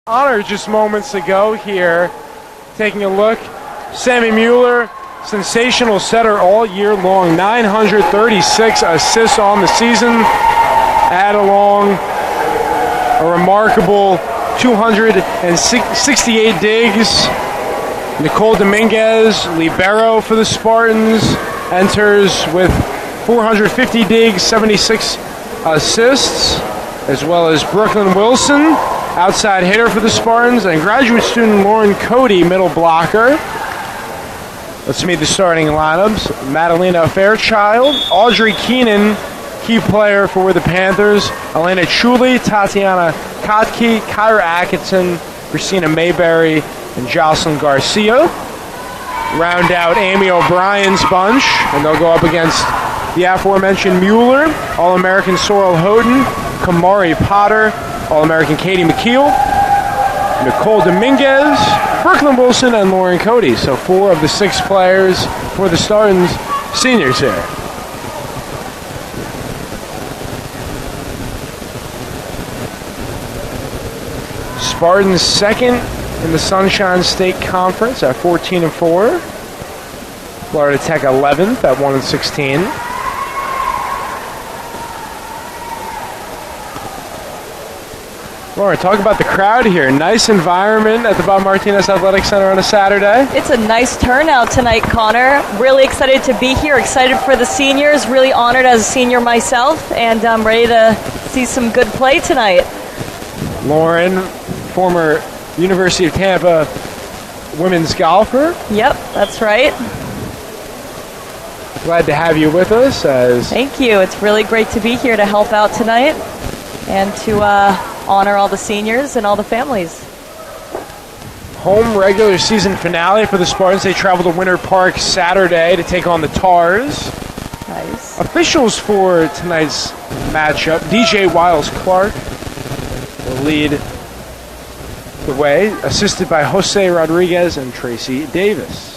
Honor just moments ago here. Taking a look, Sammy Mueller, sensational setter all year long, 936 assists on the season. Add along a remarkable 268 digs. Nicole Dominguez, libero for the Spartans, enters with 450 digs, 76 assists, as well as Brooklyn Wilson, outside hitter for the Spartans, and graduate student Lauren Cody, middle blocker. Let's meet the starting lineups. Madalena Fairchild, Audrey Keenan, key player for the Panthers, Elena Chuli, Tatiana Kotke, Kyra Atkinson, Christina Mayberry, and Jocelyn Garcia. Round out Amy O'Brien's bunch, and they'll go up against the aforementioned Mueller, All-American Sorrel Houghton, Kamari Potter, All-American Katie McKeel, Nicole Dominguez, Brooklyn Wilson, and Lauren Cody. So 4 of the 6 players for the Spartans seniors here. Spartans second in the Sunshine State Conference at 14-4. Florida Tech 11th at 1-16. Lauren, talk about the crowd here. Nice environment at the Bob Martinez Athletic Center on a Saturday. It's a nice turnout tonight, Connor. Really excited to be here, excited for the seniors, really honored as a senior myself, and I'm ready to see some good play tonight. Lauren, former University of Tampa women's golfer. Yep, that's right. Glad to have you with us. Thank you. It's really great to be here to help out tonight and to honor all the seniors and all the families. Home regular season finale for the Spartans. They travel to Winter Park Saturday to take on the Tars. Nice. Officials for tonight's matchup, DJ Wiles-Clark will lead the way, assisted by Jose Rodriguez and Tracy Davis.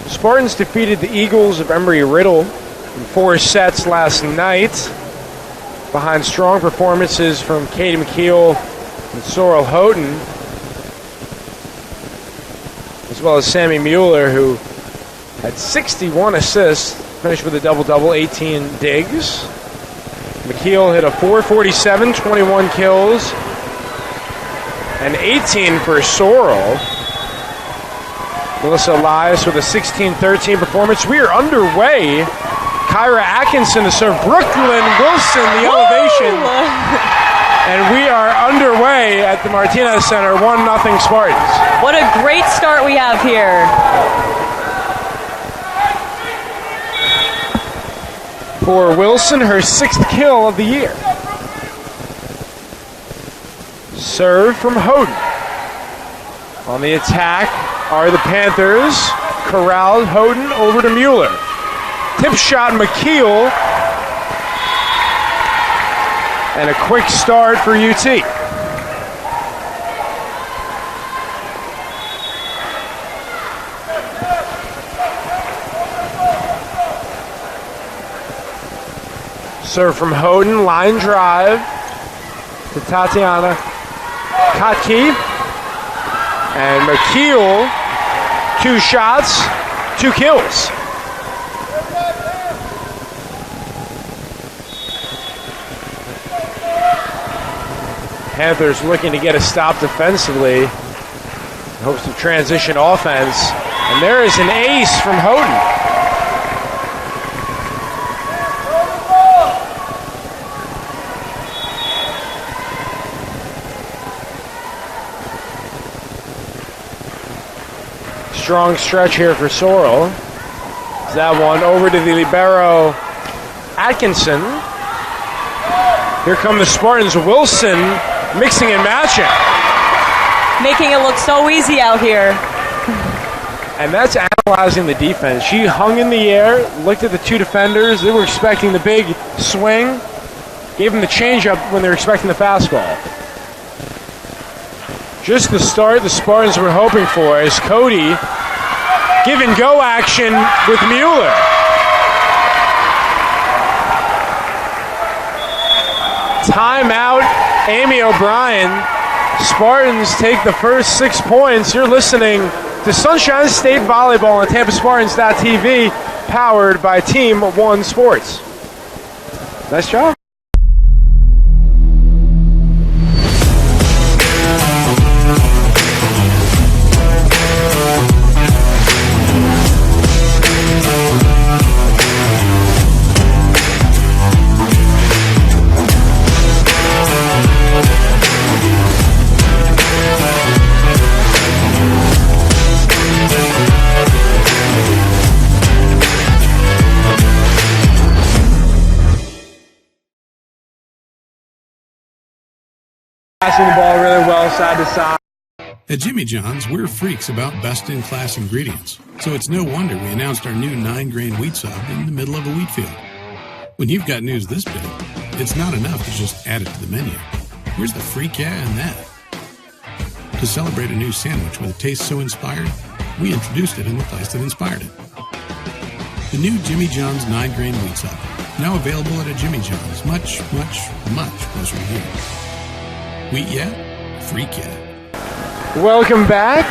Spartans defeated the Eagles of Embry-Riddle in 4 sets last night behind strong performances from Katie McKeel and Sorrel Houghton, as well as Sammy Mueller, who had 61 assists, finished with a double-double, 18 digs. McKeel hit a .447, 21 kills, and 18 for Sorrel. Melissa Elias with a 16-13 performance. We are underway. Kyra Atkinson to serve. Brooklyn Wilson, the elevation. And we are underway at the Martinez Center, 1-0 Spartans. What a great start we have here. For Wilson, her 6th kill of the year. Serve from Houghton. On the attack are the Panthers. Corralled Houghton over to Mueller. Tip shot McKeel. And a quick start for UT. Serve from Houghton, line drive to Tatiana Kotke. And McKeel, 2 shots, 2 kills. Panthers looking to get a stop defensively. Hopes to transition offense. And there is an ace from Houghton. Strong stretch here for Sorrel. That one over to the libero Atkinson. Here come the Spartans. Wilson mixing and matching. Making it look so easy out here. And that's analyzing the defense. She hung in the air, looked at the 2 defenders. They were expecting the big swing. Gave them the changeup when they were expecting the fastball. Just the start the Spartans were hoping for as Cody give and go action with Mueller. Timeout, Amy O'Brien. Spartans take the first 6 points. You're listening to Sunshine State Volleyball on TampaSpartans.tv, powered by Team One Sports. Nice job. Passing the ball really well side to side. At Jimmy John's, we're freaks about best-in-class ingredients, so it's no wonder we announced our new 9-grain wheat sub in the middle of a wheat field. When you've got news this big, it's not enough to just add it to the menu. Where's the freak yeah in that? To celebrate a new sandwich with a taste so inspired, we introduced it in the place that inspired it. The new Jimmy John's 9-grain wheat sub, now available at a Jimmy John's much, much, much closer to you. Wheat yeah, freak yeah. Welcome back.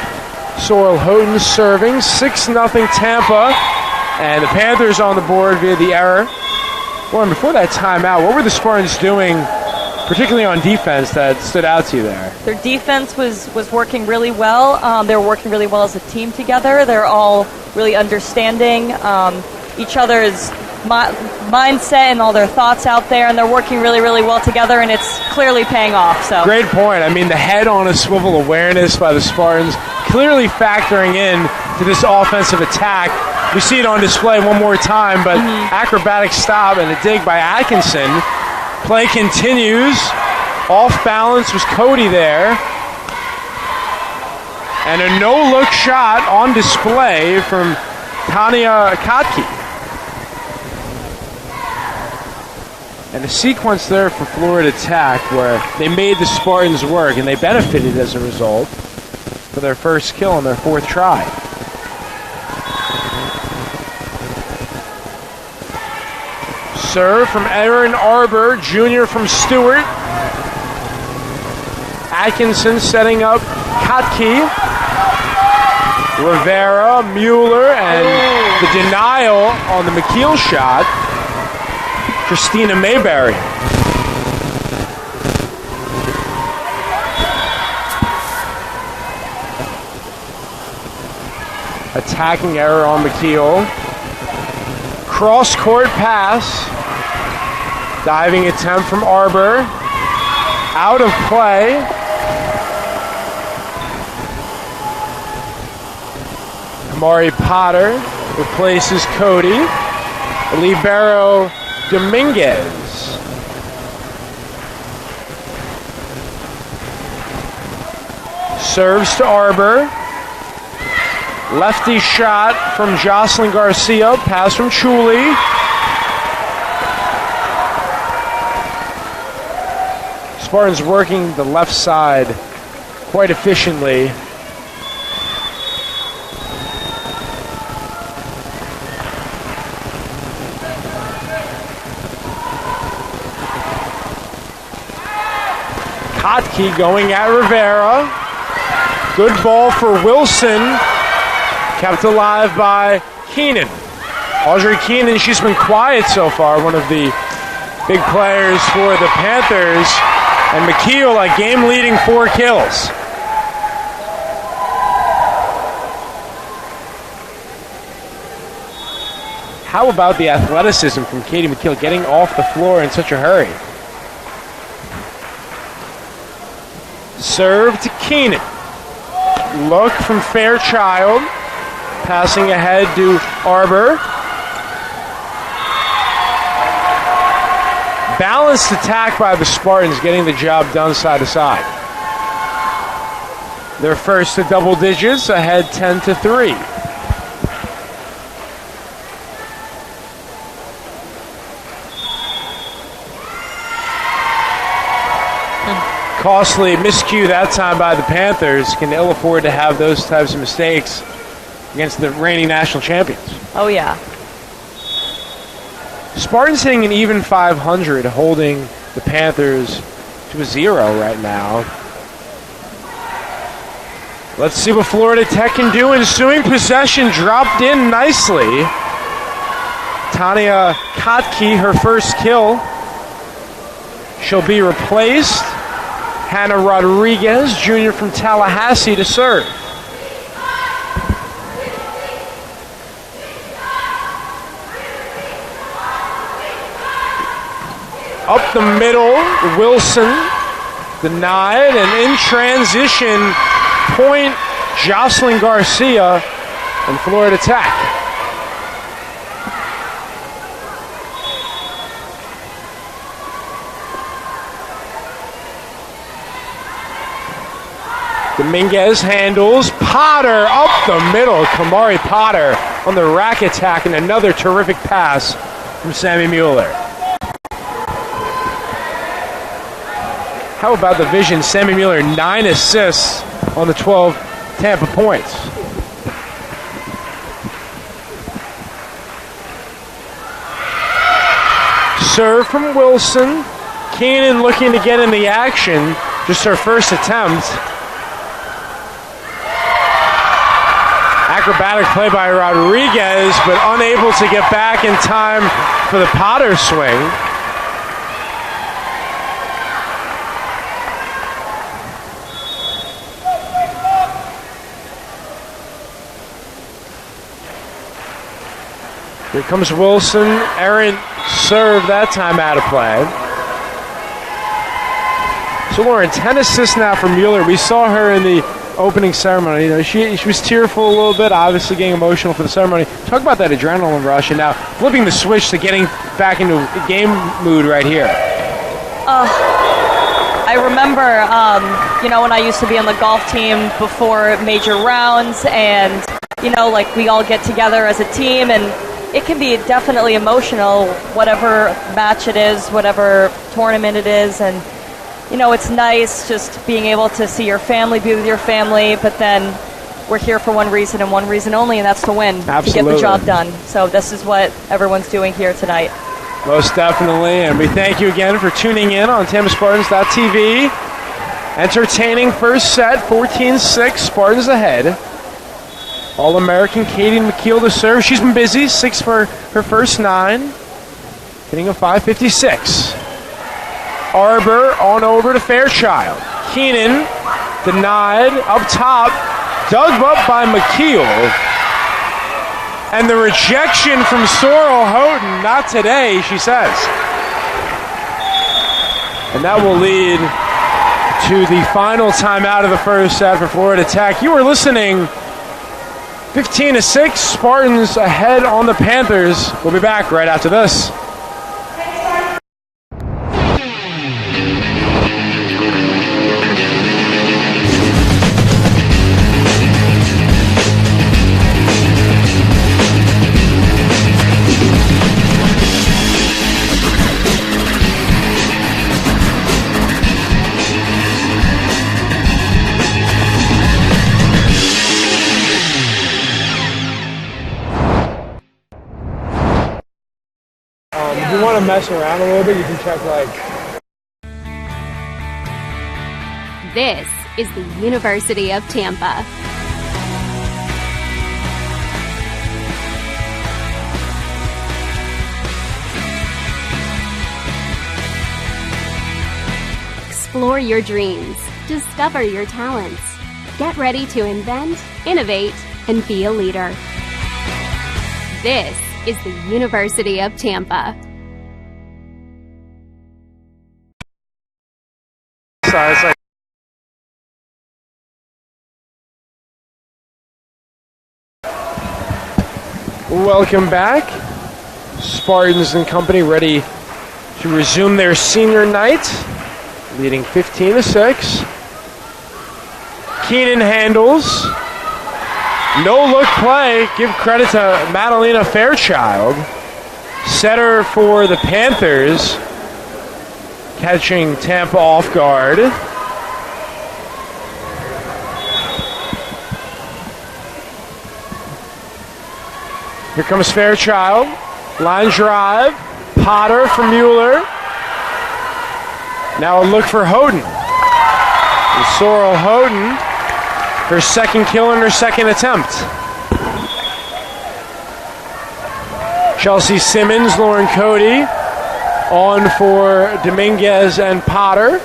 Sorrel Houghton serving 6-0 Tampa, and the Panthers on the board via the error. Warren, before that timeout, what were the Spartans doing, particularly on defense, that stood out to you there? Their defense was working really well. They were working really well as a team together. They're all really understanding each other's mindset and all their thoughts out there, and they're working really, really well together, and it's clearly paying off. So great point. I mean, the head on a swivel awareness by the Spartans clearly factoring in to this offensive attack. We see it on display one more time, but acrobatic stop and a dig by Atkinson. Play continues. Off balance was Cody there. And a no-look shot on display from Tanya Kotke. And a sequence there for Florida Tech where they made the Spartans work, and they benefited as a result for their first kill on their fourth try. Serve from Aaron Arbor, junior from Stewart. Atkinson setting up Kotke. Rivera, Mueller, and the denial on the McKeel shot. Christina Mayberry. Attacking error on McKeel. Cross-court pass. Diving attempt from Arbor. Out of play. Amari Potter replaces Cody. Libero Dominguez. Serves to Arbor. Lefty shot from Jocelyn Garcia. Pass from Chuli. Spartans working the left side quite efficiently. Kotke going at Rivera. Good ball for Wilson. Kept alive by Keenan. Audrey Keenan, she's been quiet so far, one of the big players for the Panthers. And McKeel, a game-leading 4 kills. How about the athleticism from Katie McKeel getting off the floor in such a hurry? Serve to Keenan. Look from Fairchild. Passing ahead to Arbor. Balanced attack by the Spartans, getting the job done side to side. Their first to double digits, ahead 10-3. Costly miscue that time by the Panthers. Can ill afford to have those types of mistakes against the reigning national champions. Oh, yeah. Spartans hitting an even 500, holding the Panthers to a 0 right now. Let's see what Florida Tech can do. Ensuing possession dropped in nicely. Tanya Kotke, her first kill. She'll be replaced. Hannah Rodriguez, junior from Tallahassee, to serve. Up the middle, Wilson denied, and in transition, point Jocelyn Garcia and Florida Tech. Dominguez handles. Potter up the middle. Kamari Potter on the rack attack, and another terrific pass from Sammy Mueller. How about the vision? Sammy Mueller, 9 assists on the 12 Tampa points. Serve from Wilson. Keenan looking to get in the action. Just her first attempt. Acrobatic play by Rodriguez, but unable to get back in time for the Potter swing. Here comes Wilson. Errant serve that time out of play. So Lauren, 10 assists now for Mueller. We saw her in the opening ceremony. You know, she was tearful a little bit, obviously getting emotional for the ceremony. Talk about that adrenaline rush, and now flipping the switch to getting back into game mood right here. I remember, when I used to be on the golf team before major rounds, and like we all get together as a team, and it can be definitely emotional, whatever match it is, whatever tournament it is, and it's nice just being able to see your family, be with your family, but then we're here for one reason and one reason only, and that's to win, Absolutely. To get the job done. So this is what everyone's doing here tonight. Most definitely, and we thank you again for tuning in on TampaSpartans.tv. Entertaining first set, 14-6, Spartans ahead. All-American Katie McKeel to serve. She's been busy, 6 for her first 9. Hitting a 5.56. Arbor on over to Fairchild. Keenan denied up top. Dug up by McKeel. And the rejection from Sorrel Houghton. Not today, she says. And that will lead to the final timeout of the first set for Florida Tech. You were listening 15-6, Spartans ahead on the Panthers. We'll be back right after this. If you want to mess around a little bit, you can check This is the University of Tampa. Explore your dreams. Discover your talents. Get ready to invent, innovate, and be a leader. This is the University of Tampa. Welcome back. Spartans and company ready to resume their senior night, leading 15-6. Keenan handles. No look play. Give credit to Madalena Fairchild. Setter for the Panthers. Catching Tampa off guard. Here comes Fairchild. Line drive. Potter for Mueller. Now a look for Houghton. And Sorrel Houghton, her second kill in her second attempt. Chelsea Simmons, Lauren Cody on for Dominguez and Potter.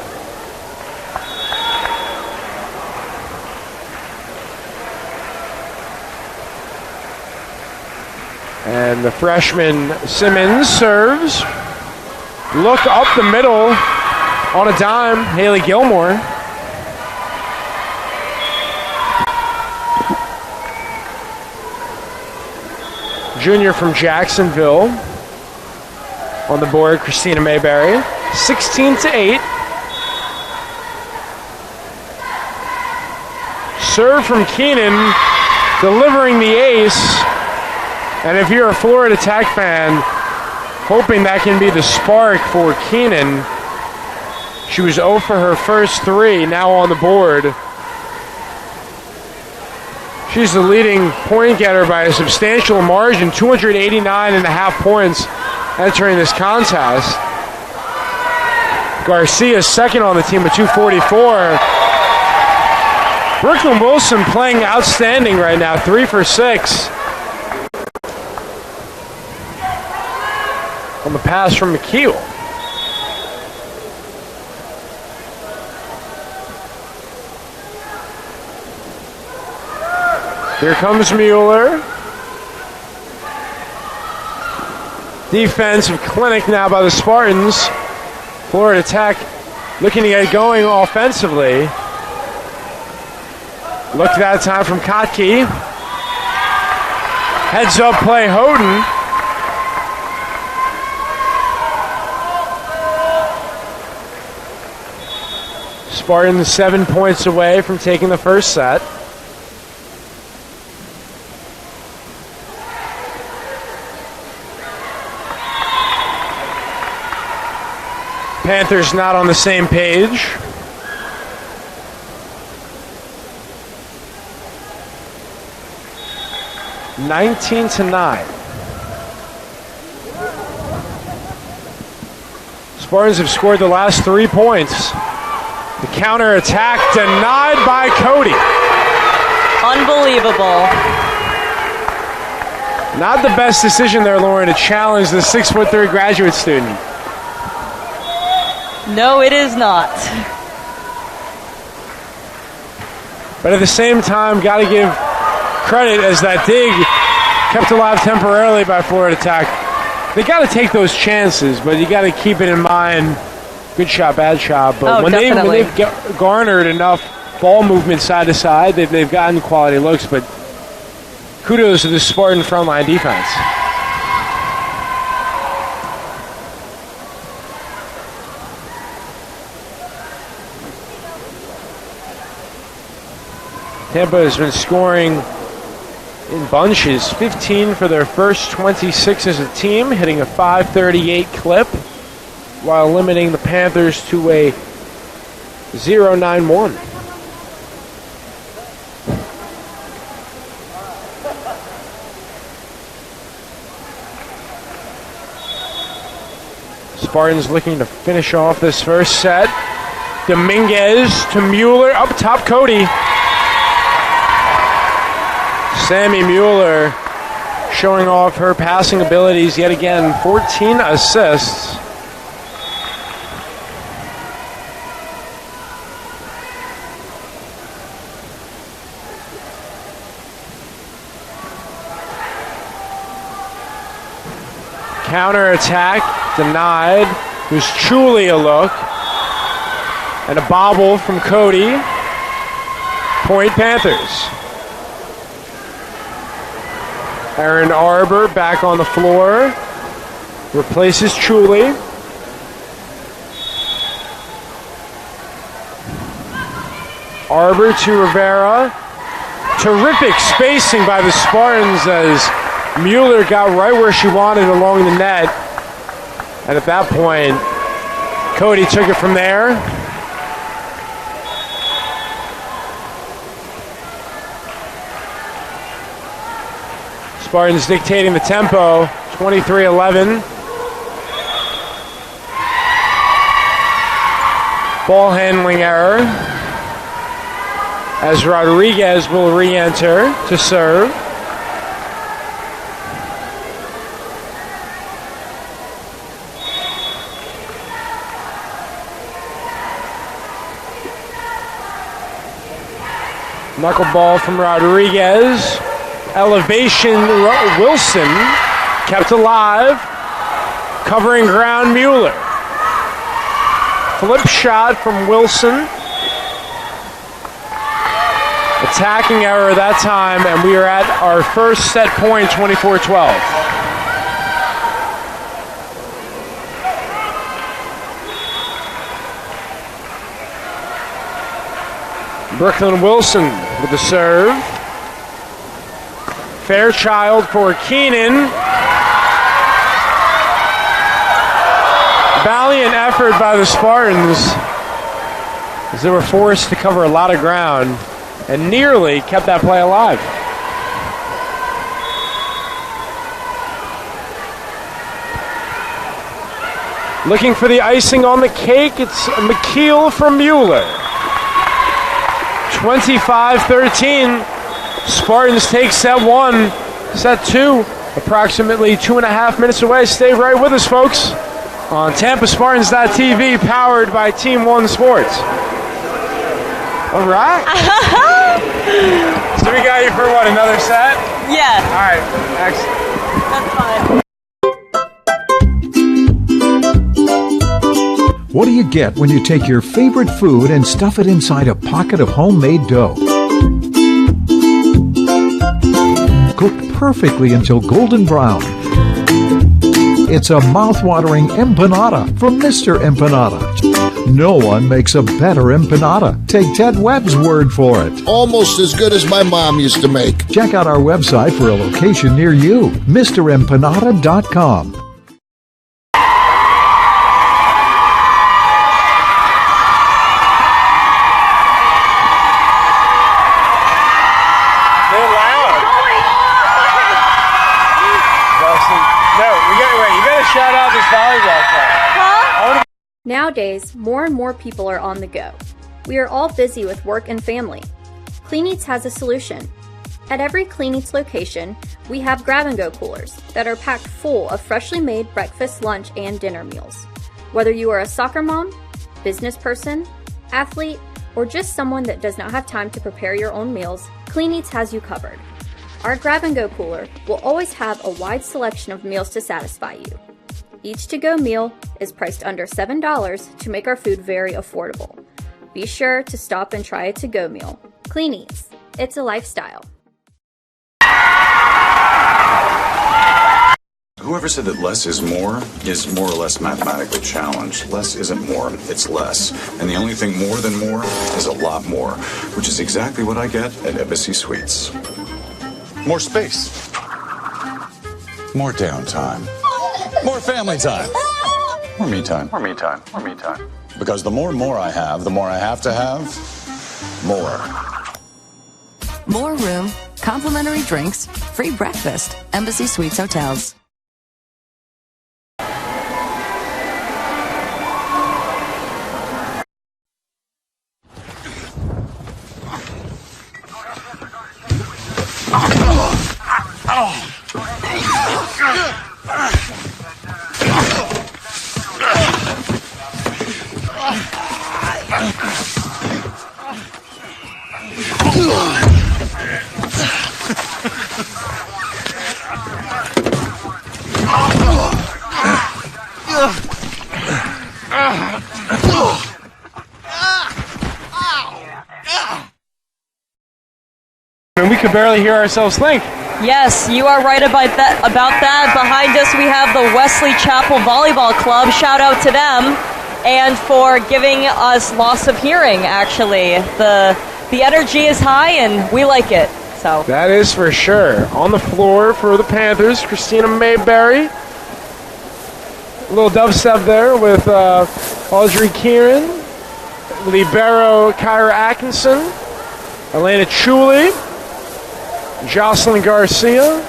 And the freshman Simmons serves. Look up the middle on a dime, Haley Gilmore. Junior from Jacksonville on the board, Christina Mayberry. 16-8. serve from Keenan, delivering the ace. And if you're a Florida Tech fan, hoping that can be the spark for Keenan. She was 0 for her first 3, now on the board. She's the leading point getter by a substantial margin, 289.5 points entering this contest. Garcia second on the team with 244. Brooklyn Wilson playing outstanding right now, 3 for 6. On the pass from McKeel. Here comes Mueller. Defensive clinic now by the Spartans. Florida Tech looking to get going offensively. Look that time from Kotke. Heads up play Houghton. Spartans 7 points away from taking the first set. Panthers not on the same page. (19-9). Spartans have scored the last 3 points. The counter attack denied by Cody. Unbelievable. Not the best decision there, Lauren, to challenge the 6'3" graduate student. No, it is not. But at the same time, got to give credit as that dig kept alive temporarily by Florida Tech. They got to take those chances, but you got to keep it in mind. Good shot, bad shot. But when they've garnered enough ball movement side to side, they've gotten quality looks. But kudos to the Spartan frontline defense. Tampa has been scoring in bunches, 15 for their first 26 as a team, hitting a .538 clip, while limiting the Panthers to a .091. Spartans looking to finish off this first set. Dominguez to Mueller, up top Cody. Sammy Mueller showing off her passing abilities yet again, 14 assists. Counter attack denied. There's truly a look. And a bobble from Cody. Point Panthers. Aaron Arbor back on the floor. Replaces Chuli. Arbor to Rivera. Terrific spacing by the Spartans as Mueller got right where she wanted along the net. And at that point, Cody took it from there. Spartans dictating the tempo, 23-11. Ball handling error as Rodriguez will re-enter to serve. Knuckleball from Rodriguez. Elevation Wilson kept alive. Covering ground Mueller. Flip shot from Wilson. Attacking error that time, and we are at our first set point, 24-12. Brooklyn Wilson with the serve. Fairchild for Keenan. Valiant effort by the Spartans as they were forced to cover a lot of ground and nearly kept that play alive. Looking for the icing on the cake, it's McKeel from Mueller. 25-13. Spartans take set one. Set two, approximately 2.5 minutes away. Stay right with us, folks, on TampaSpartans.tv, powered by Team One Sports. All right. So we got you for what, another set? Yeah. All right, excellent. That's fine. What do you get when you take your favorite food and stuff it inside a pocket of homemade dough? Cooked perfectly until golden brown. It's a mouth-watering empanada from Mr. Empanada. No one makes a better empanada. Take Ted Webb's word for it. Almost as good as my mom used to make. Check out our website for a location near you, MrEmpanada.com. Shout out this volleyball club. Nowadays, more and more people are on the go. We are all busy with work and family. Clean Eats has a solution. At every Clean Eats location, we have grab-and-go coolers that are packed full of freshly made breakfast, lunch, and dinner meals. Whether you are a soccer mom, business person, athlete, or just someone that does not have time to prepare your own meals, Clean Eats has you covered. Our grab-and-go cooler will always have a wide selection of meals to satisfy you. Each to-go meal is priced under $7 to make our food very affordable. Be sure to stop and try a to-go meal. Clean Eats. It's a lifestyle. Whoever said that less is more or less mathematically challenged. Less isn't more, it's less. And the only thing more than more is a lot more, which is exactly what I get at Embassy Suites. More space. More downtime. More family time. More me time. More me time. More me time. Because the more I have, the more I have to have more. More room, complimentary drinks, free breakfast. Embassy Suites Hotels. And we could barely hear ourselves think. Yes, you are right about that. Behind us, we have the Wesley Chapel Volleyball Club. Shout out to them, and for giving us loss of hearing. Actually, the energy is high, and we like it. So that is for sure. On the floor for the Panthers, Christina Mayberry. A little dubstep there with Audrey Kieran, libero Kyra Atkinson, Elena Chuli, Jocelyn Garcia,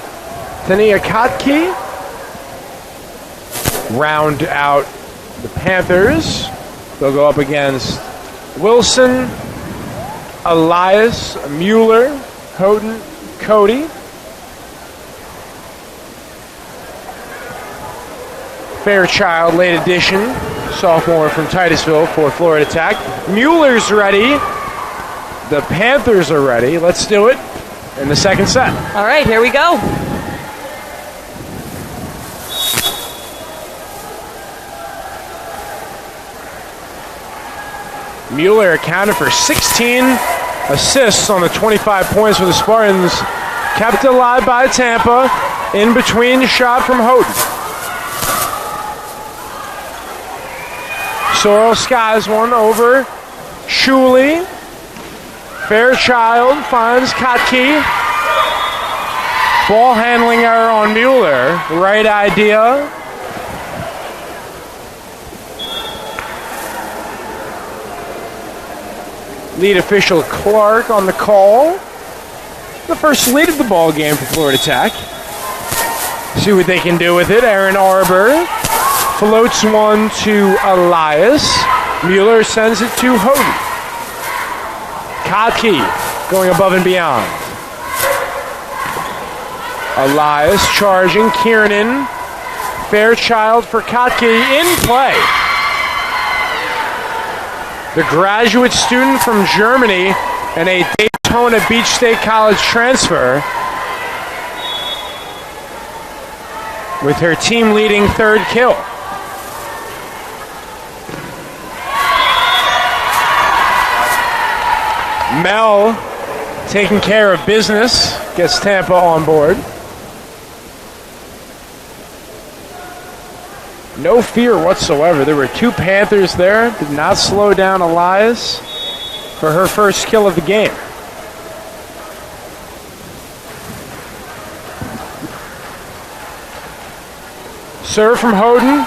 Tania Kotke. Round out the Panthers. They'll go up against Wilson, Elias, Mueller, Houghton, Cody. Fairchild, late addition, sophomore from Titusville for Florida Tech. Mueller's ready. The Panthers are ready. Let's do it in the second set. All right, here we go. Mueller accounted for 16 assists on the 25 points for the Spartans. Kept alive by Tampa. In between shot from Houghton. Sorrell skies one over Shuley. Fairchild finds Kotke. Ball handling error on Mueller. Right idea. Lead official Clark on the call. The first lead of the ball game for Florida Tech. See what they can do with it. Aaron Arbor floats one to Elias. Mueller sends it to Houghton. Kotke going above and beyond. Elias charging. Kiernan. Fairchild for Kotke in play. The graduate student from Germany and a Daytona Beach State College transfer with her team-leading third kill. Mel taking care of business, gets Tampa on board. No fear whatsoever. There were two Panthers there. Did not slow down Elias for her first kill of the game. Serve from Houghton.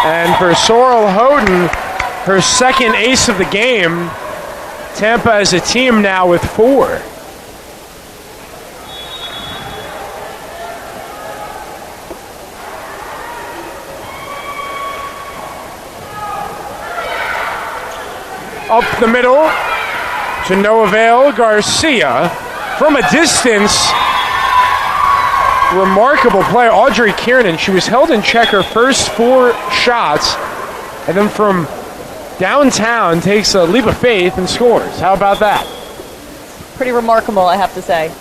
And for Sorrel Houghton, her second ace of the game. Tampa as a team now with 4. Up the middle to no avail. Garcia from a distance. Remarkable play. Audrey Kiernan, she was held in check her first 4 shots, and then from downtown takes a leap of faith and scores. How about that? Pretty remarkable, I have to say.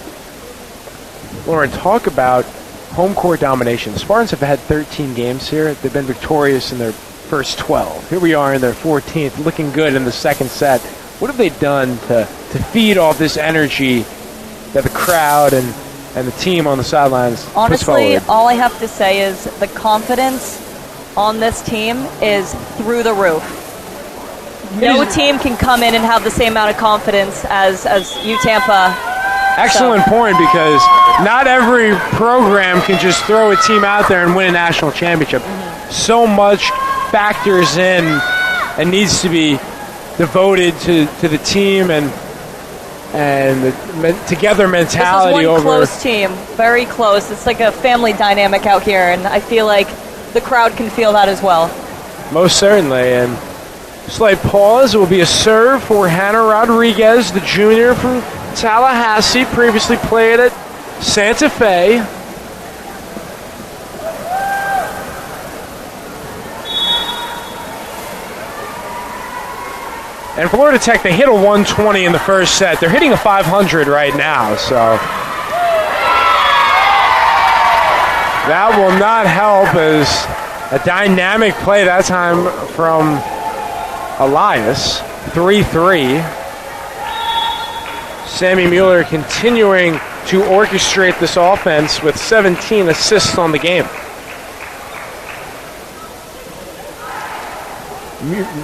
Lauren, talk about home court domination. The Spartans have had 13 games here. They've been victorious in their first 12. Here we are in their 14th, looking good in the second set. What have they done to feed off this energy that the crowd and the team on the sidelines puts forward? Honestly, all I have to say is the confidence on this team is through the roof. No team can come in and have the same amount of confidence as UTampa. Excellent point, because not every program can just throw a team out there and win a national championship. So much factors in and needs to be devoted to the team and the together mentality. This is one over close team, very close. It's like a family dynamic out here, and I feel like the crowd can feel that as well. Most certainly. And slight pause. It will be a serve for Hannah Rodriguez, the junior from Tallahassee, previously played at Santa Fe. And Florida Tech, they hit a 120 in the first set. They're hitting a 500 right now, so that will not help, as a dynamic play that time from Elias. 3-3. Sammy Mueller continuing to orchestrate this offense with 17 assists on the game.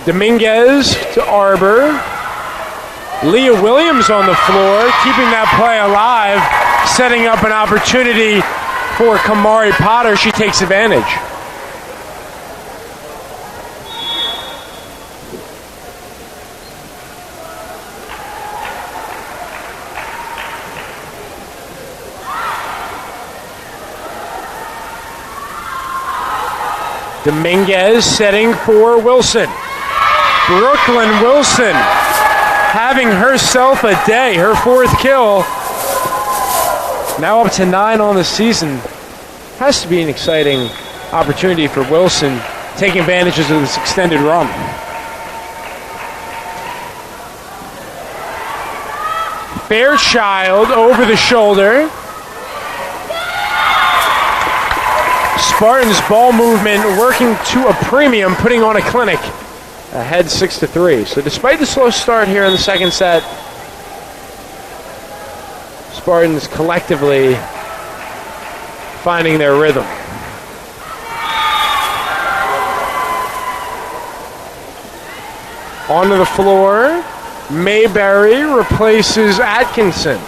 Dominguez to Arbor. Leah Williams on the floor, keeping that play alive, setting up an opportunity for Kamari Potter. She takes advantage. Dominguez setting for Wilson. Brooklyn Wilson having herself a day. Her 4th kill. Now up to 9 on the season. Has to be an exciting opportunity for Wilson, taking advantages of this extended run. Fairchild over the shoulder. Spartans ball movement working to a premium, putting on a clinic. Ahead 6-3. So despite the slow start here in the second set, Spartans collectively finding their rhythm. Onto the floor. Mayberry replaces Atkinson.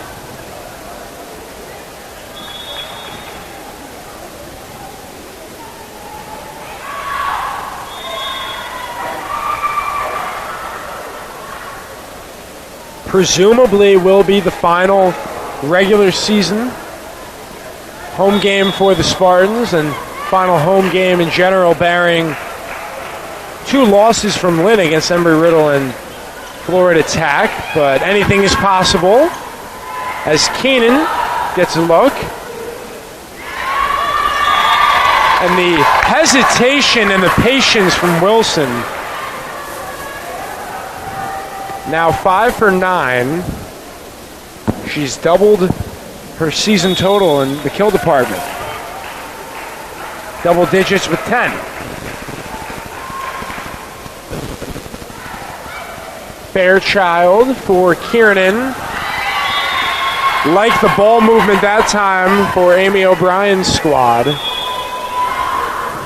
Presumably will be the final regular season home game for the Spartans and final home game in general, bearing 2 losses from Lynn against Embry-Riddle and Florida Tech, but anything is possible as Keenan gets a look. And the hesitation and the patience from Wilson. Now 5 for 9. She's doubled her season total in the kill department. Double digits with 10. Fairchild for Kiernan. Like the ball movement that time for Amy O'Brien's squad.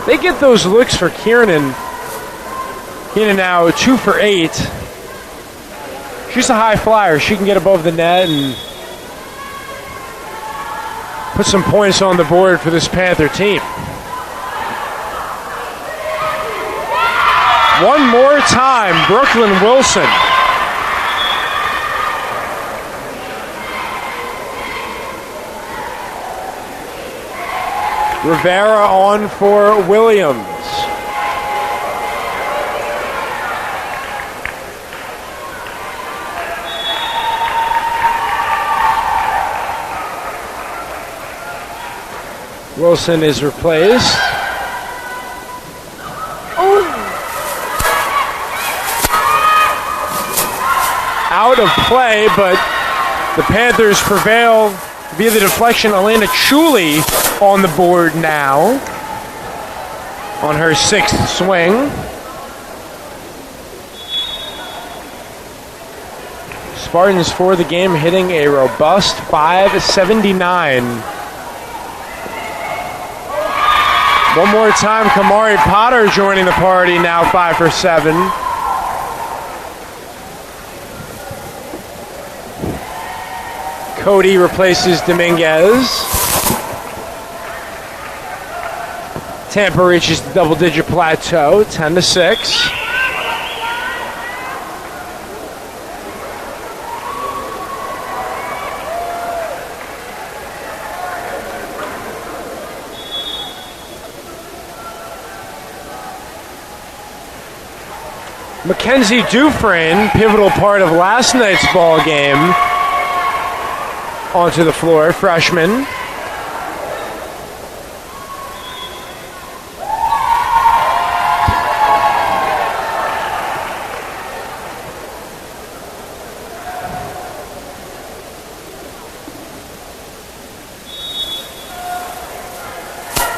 They get those looks for Kiernan. Kiernan now 2 for 8. She's a high flyer. She can get above the net and put some points on the board for this Panther team. One more time, Brooklyn Wilson. Rivera on for Williams. Wilson is replaced. Out of play, but the Panthers prevail via the deflection. Elena Chuli on the board now on her 6th swing. Spartans for the game hitting a robust .579. One more time, Kamari Potter joining the party, now 5 for 7. Cody replaces Dominguez. Tampa reaches the double-digit plateau, 10 to 6. Mackenzie Dufresne, pivotal part of last night's ball game, onto the floor, freshman.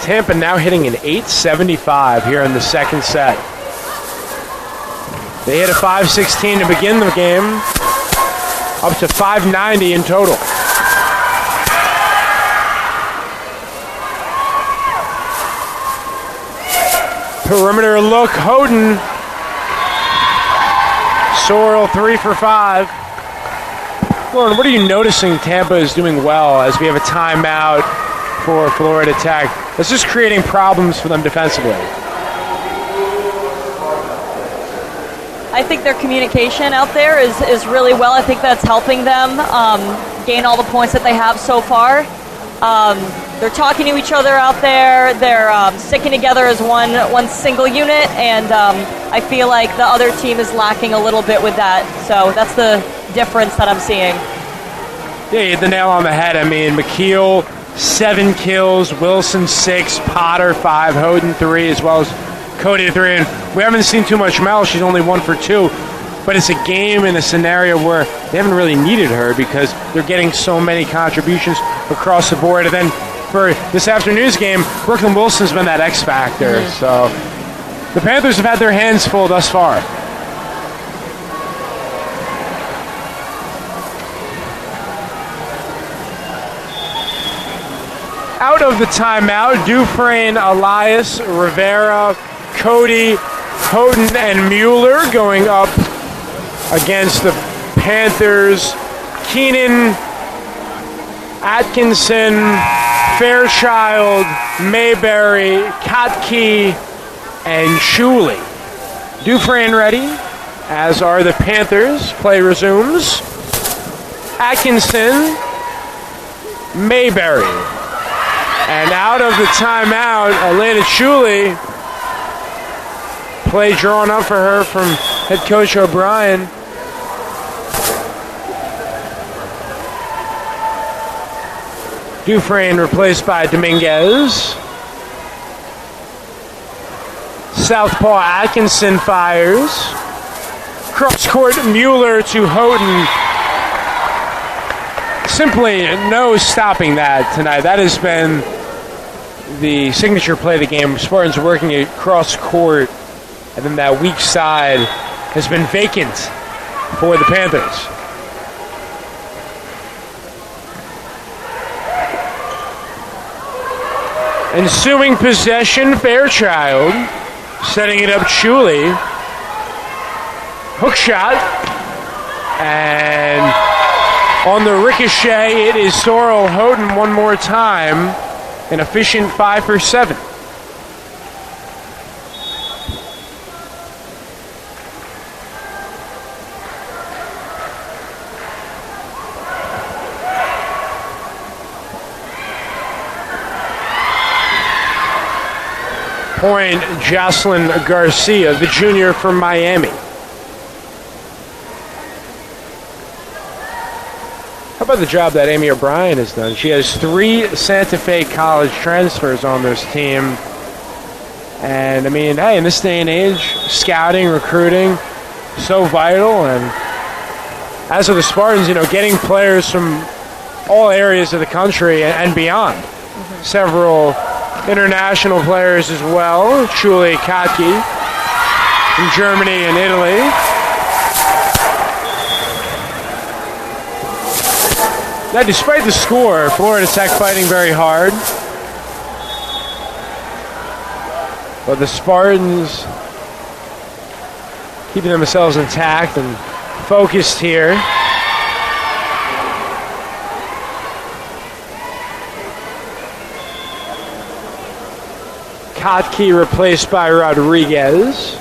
Tampa now hitting an .875 here in the second set. They hit a .516 to begin the game, up to .590 in total. Perimeter look, Hoden. Sorrell 3 for 5. Lauren, what are you noticing Tampa is doing well as we have a timeout for Florida Tech? This is creating problems for them defensively. I think their communication out there is really well. I think that's helping them gain all the points that they have so far. They're talking to each other out there. They're sticking together as one single unit, and I feel like the other team is lacking a little bit with that. So that's the difference that I'm seeing. Yeah, you hit the nail on the head. I mean, McKeel, 7 kills, Wilson 6, Potter 5, Hoden 3, as well as Cody 3, and we haven't seen too much Mel. She's only 1 for 2, but it's a game in a scenario where they haven't really needed her because they're getting so many contributions across the board. And then for this afternoon's game, Brooklyn Wilson's been that X factor. So the Panthers have had their hands full thus far. Out of the timeout, Dufresne, Elias, Rivera, Cody, Hoden, and Mueller going up against the Panthers. Keenan, Atkinson, Fairchild, Mayberry, Kotke, and Shuley. Dufresne ready, as are the Panthers. Play resumes. Atkinson, Mayberry. And out of the timeout, Elena Shuley. Play drawn up for her from head coach O'Brien. Dufresne replaced by Dominguez. Southpaw Atkinson fires. Cross court Mueller to Houghton. Simply no stopping that tonight. That has been the signature play of the game. Spartans working it cross court, and then that weak side has been vacant for the Panthers. Ensuing possession, Fairchild setting it up. Shuley, hook shot, and on the ricochet, it is Sorrel Houghton one more time. An efficient 5 for 7. Point, Jocelyn Garcia, the junior from Miami. How about the job that Amy O'Brien has done? She has 3 Santa Fe college transfers on this team. And, I mean, hey, in this day and age, scouting, recruiting, so vital. And as for the Spartans, you know, getting players from all areas of the country and beyond. Several international players as well. Julie Kotke from Germany and Italy. Now, despite the score, Florida Tech fighting very hard. But the Spartans keeping themselves intact and focused here. Kotke replaced by Rodriguez.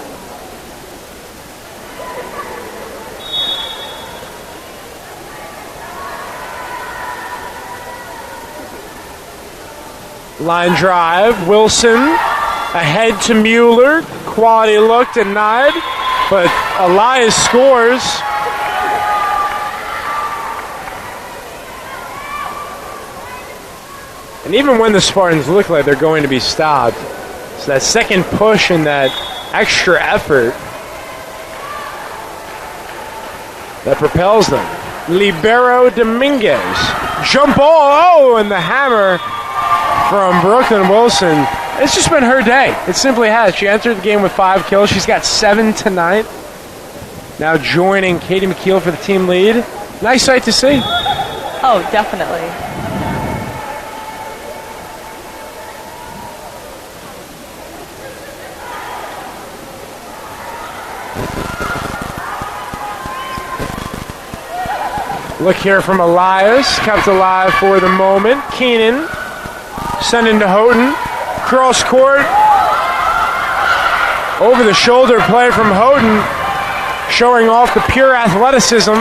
Line drive, Wilson ahead to Mueller. Quality look denied, but Elias scores. And even when the Spartans look like they're going to be stopped, it's that second push and that extra effort that propels them. Libero Dominguez. Jump ball, and the hammer from Brooklyn Wilson. It's just been her day. It simply has. She entered the game with 5 kills. She's got 7 tonight. Now joining Katie McKeel for the team lead. Nice sight to see. Oh, definitely. Look here from Elias, kept alive for the moment. Keenan, sending to Houghton. Cross court. Over the shoulder play from Houghton, showing off the pure athleticism.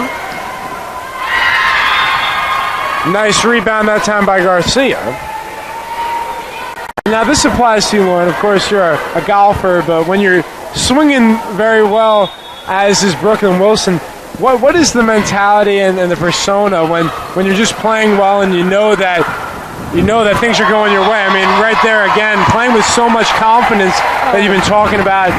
Nice rebound that time by Garcia. Now this applies to you, Lauren. Of course, you're a golfer, but when you're swinging very well, as is Brooklyn Wilson, what is the mentality and the persona when you're just playing well and you know that things are going your way? I mean, right there again, playing with so much confidence that you've been talking about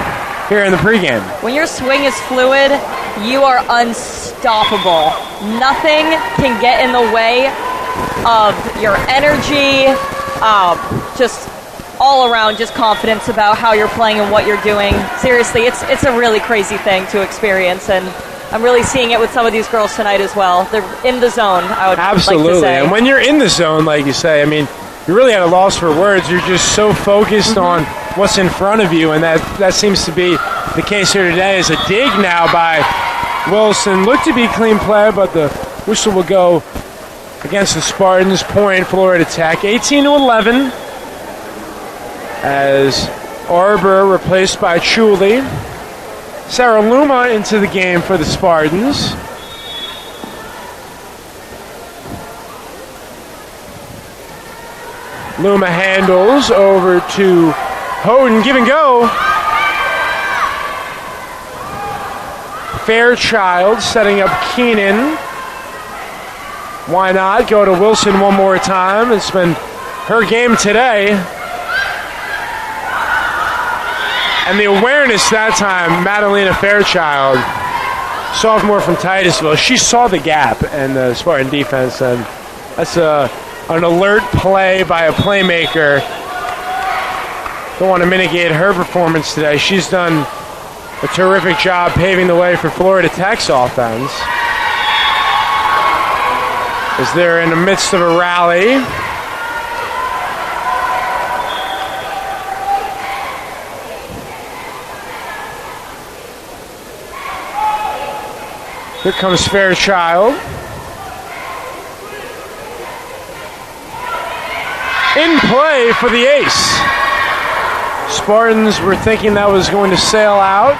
here in the pregame. When your swing is fluid, you are unstoppable. Nothing can get in the way of your energy, just all around, just confidence about how you're playing and what you're doing. Seriously, it's a really crazy thing to experience, and I'm really seeing it with some of these girls tonight as well. They're in the zone, I would Absolutely. like to say. And when you're in the zone, like you say, I mean, you're really at a loss for words. You're just so focused on what's in front of you, and that seems to be the case here today. Is a dig now by Wilson. Looked to be clean play, but the whistle will go against the Spartans. Point, Florida Tech. 18-11 as Arbor replaced by Chuli. Sarah Luma into the game for the Spartans. Luma handles over to Houghton. Give and go. Fairchild setting up Keenan. Why not go to Wilson one more time? It's been her game today. And the awareness that time, Madalena Fairchild, sophomore from Titusville, she saw the gap in the Spartan defense, and that's an alert play by a playmaker. Don't want to mitigate her performance today. She's done a terrific job paving the way for Florida Tech's offense, as they're in the midst of a rally. Here comes Fairchild. In play for the ace. Spartans were thinking that was going to sail out,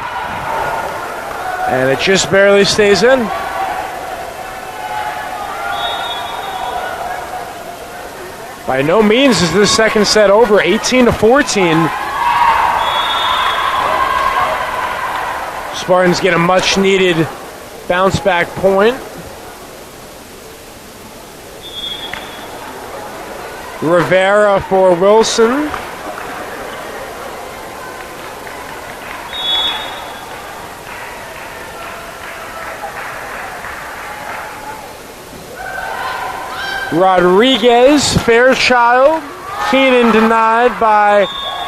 and it just barely stays in. By no means is this second set over. 18-14. Spartans get a much-needed bounce-back point. Rivera for Wilson. Rodriguez, Fairchild, Keenan denied by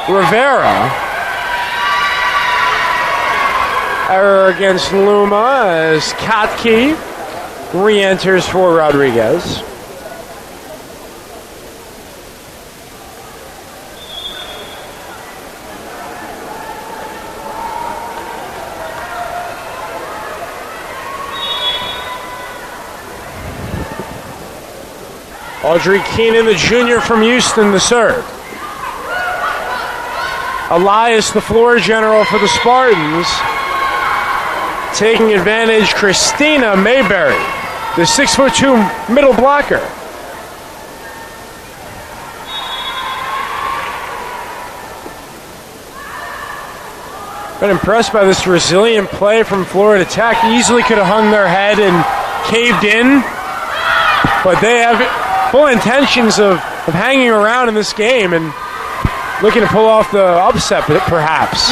Rivera. Error against Luma as Kotke re-enters for Rodriguez. Audrey Keenan, the junior from Houston, the serve. Elias, the floor general for the Spartans. Taking advantage, Christina Mayberry, the 6'2" middle blocker. Been impressed by this resilient play from Florida Tech. Easily could have hung their head and caved in, but they have full intentions of hanging around in this game and looking to pull off the upset, perhaps.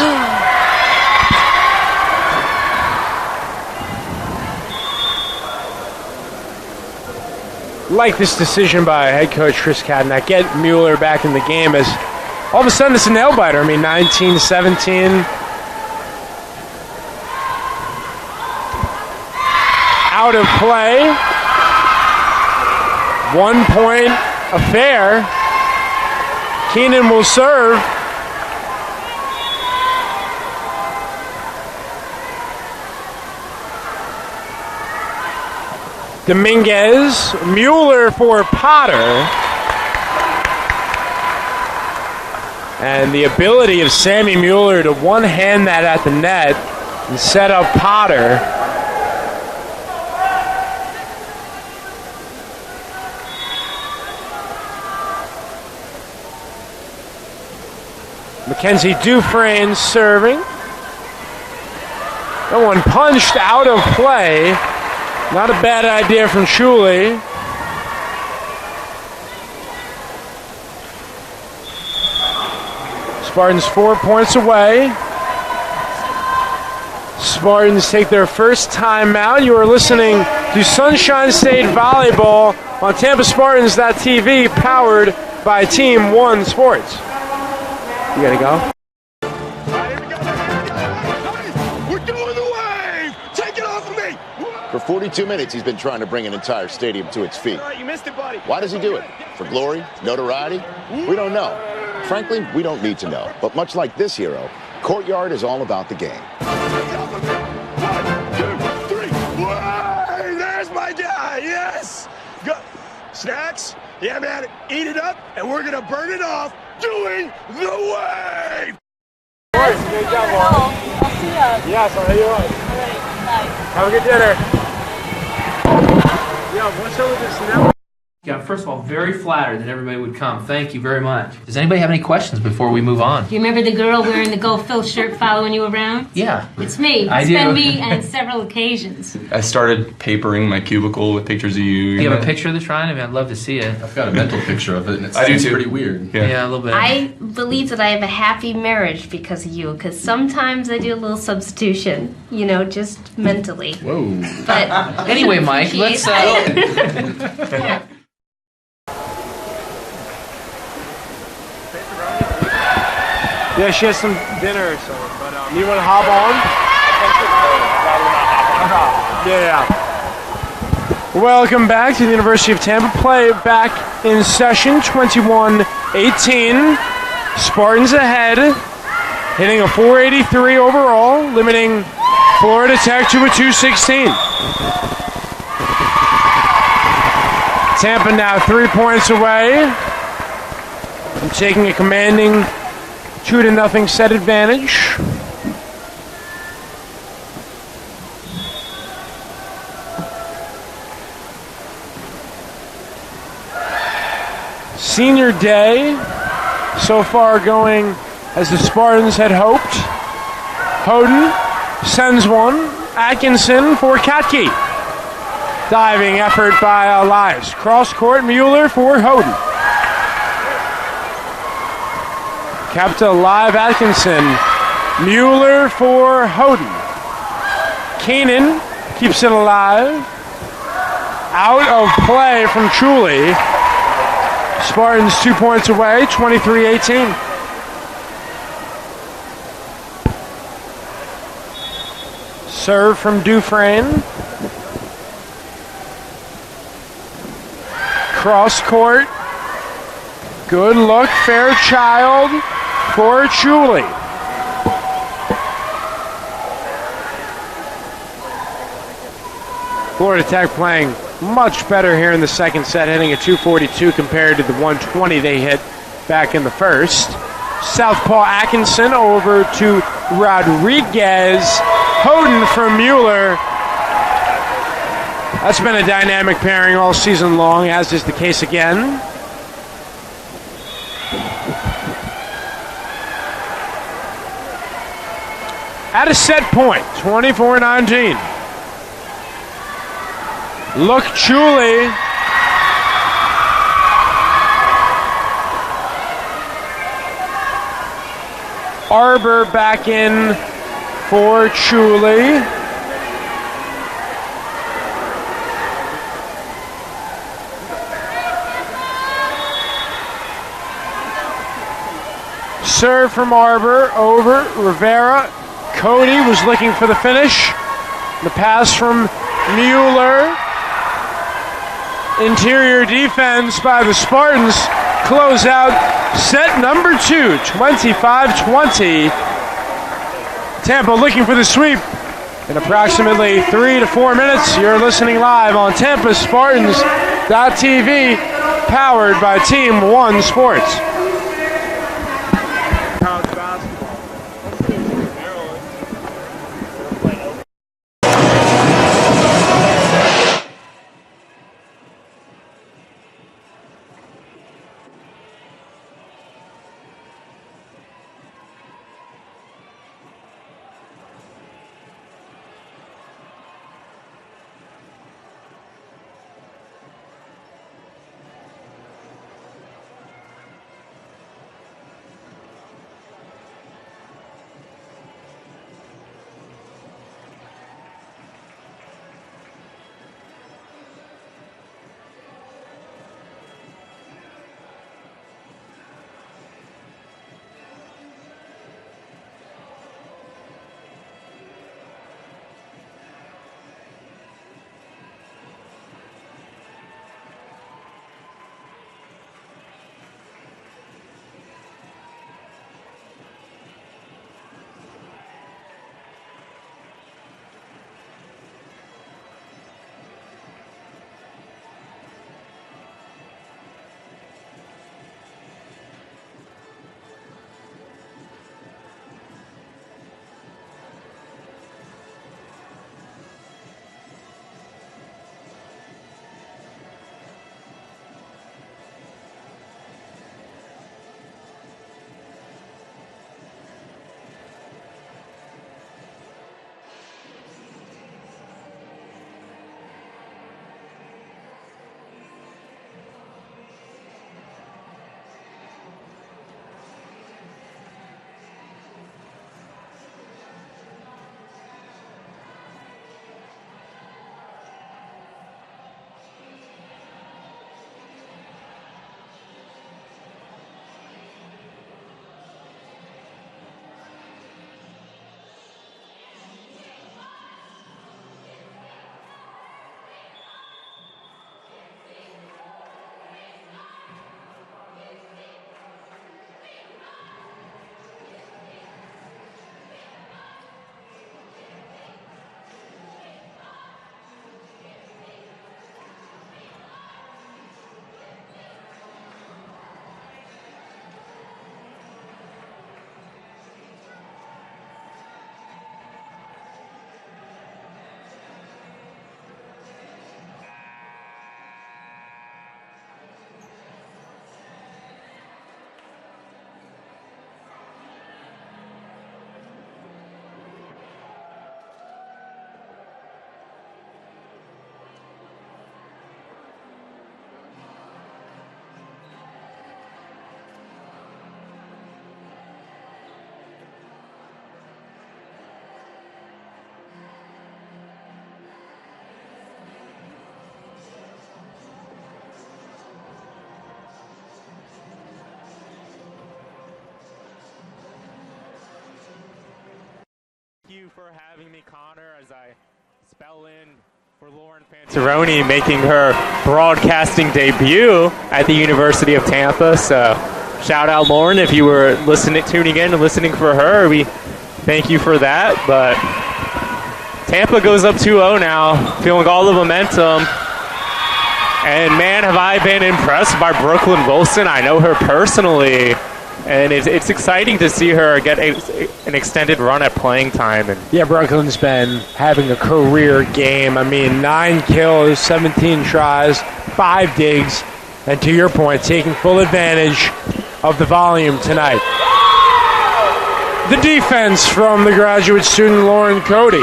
Like this decision by head coach Chris Cadnack. Get Mueller back in the game, as all of a sudden it's a nail biter. I mean, 19-17. Out of play. 1 point affair. Keenan will serve. Dominguez, Mueller for Potter. And the ability of Sammy Mueller to one-hand that at the net and set up Potter. Mackenzie Dufresne serving. That one punched out of play. Not a bad idea from Chuli. Spartans 4 points away. Spartans take their first timeout. You are listening to Sunshine State Volleyball on TampaSpartans.tv, powered by Team One Sports. You gotta go? We're doing the wave! Take it off of me! For 42 minutes, he's been trying to bring an entire stadium to its feet. You missed it, buddy. Why does he do it? For glory? Notoriety? We don't know. Frankly, we don't need to know. But much like this hero, Courtyard is all about the game. Take it off of me! 1, 2, 3! Wave! There's my guy, yes! Go. Snacks? Yeah, man, eat it up, and we're gonna burn it off doing the wave! Good job, Lauren. I'll see ya. Yes, I'll you on. All right, bye. Have a good dinner. Yeah, what's up with this network? Yeah, first of all, very flattered that everybody would come. Thank you very much. Does anybody have any questions before we move on? Do you remember the girl wearing the Go Phil shirt following you around? Yeah. It's me. I It's do. been me on several occasions. I started papering my cubicle with pictures of you. Do you have a picture of the shrine? I mean, I'd love to see it. I've got a mental picture of it, and I do it's too. pretty weird. Yeah, a little bit. I believe that I have a happy marriage because of you, because sometimes I do a little substitution, you know, just mentally. Whoa. But anyway, Mike, let's... Yeah, she has some dinner or so, but you want to hop on? Yeah. Welcome back to the University of Tampa. Play back in session, 21-18. Spartans ahead, hitting a 483 overall, limiting Florida Tech to a 216. Tampa now 3 points away from taking a commanding 2-0 set advantage. Senior day so far going as the Spartans had hoped. Hoden sends one. Atkinson for Katke. Diving effort by Elias. Cross court, Mueller for Hoden. Kept alive, Atkinson. Mueller for Hoden. Keenan keeps it alive. Out of play from Chuli. Spartans 2 points away, 23-18. Serve from Dufresne. Cross court. Good look, Fairchild for Chuli. Florida Tech playing much better here in the second set, hitting a 242 compared to the 120 they hit back in the first. Southpaw Atkinson over to Rodriguez. Hoden from Mueller. That's been a dynamic pairing all season long, as is the case again. At a set point, 24-19. Look, Chuli. Arbor back in for Chuli. Serve from Arbor over Rivera. Cody was looking for the finish. The pass from Mueller. Interior defense by the Spartans. Close out set number 2, 25-20. Tampa looking for the sweep in approximately 3 to 4 minutes. You're listening live on TampaSpartans.tv, powered by Team One Sports. for having me, Connor, as I spell in for Lauren Fantaroni, making her broadcasting debut at the University of Tampa. So shout out, Lauren, if you were tuning in and listening for her. We thank you for that. But Tampa goes up 2-0 now, feeling all the momentum. And, man, have I been impressed by Brooklyn Wilson. I know her personally. And it's exciting to see her get an extended run at playing time. And yeah, Brooklyn's been having a career game. I mean, 9 kills, 17 tries, 5 digs, and to your point, taking full advantage of the volume tonight. The defense from the graduate student Lauren Cody.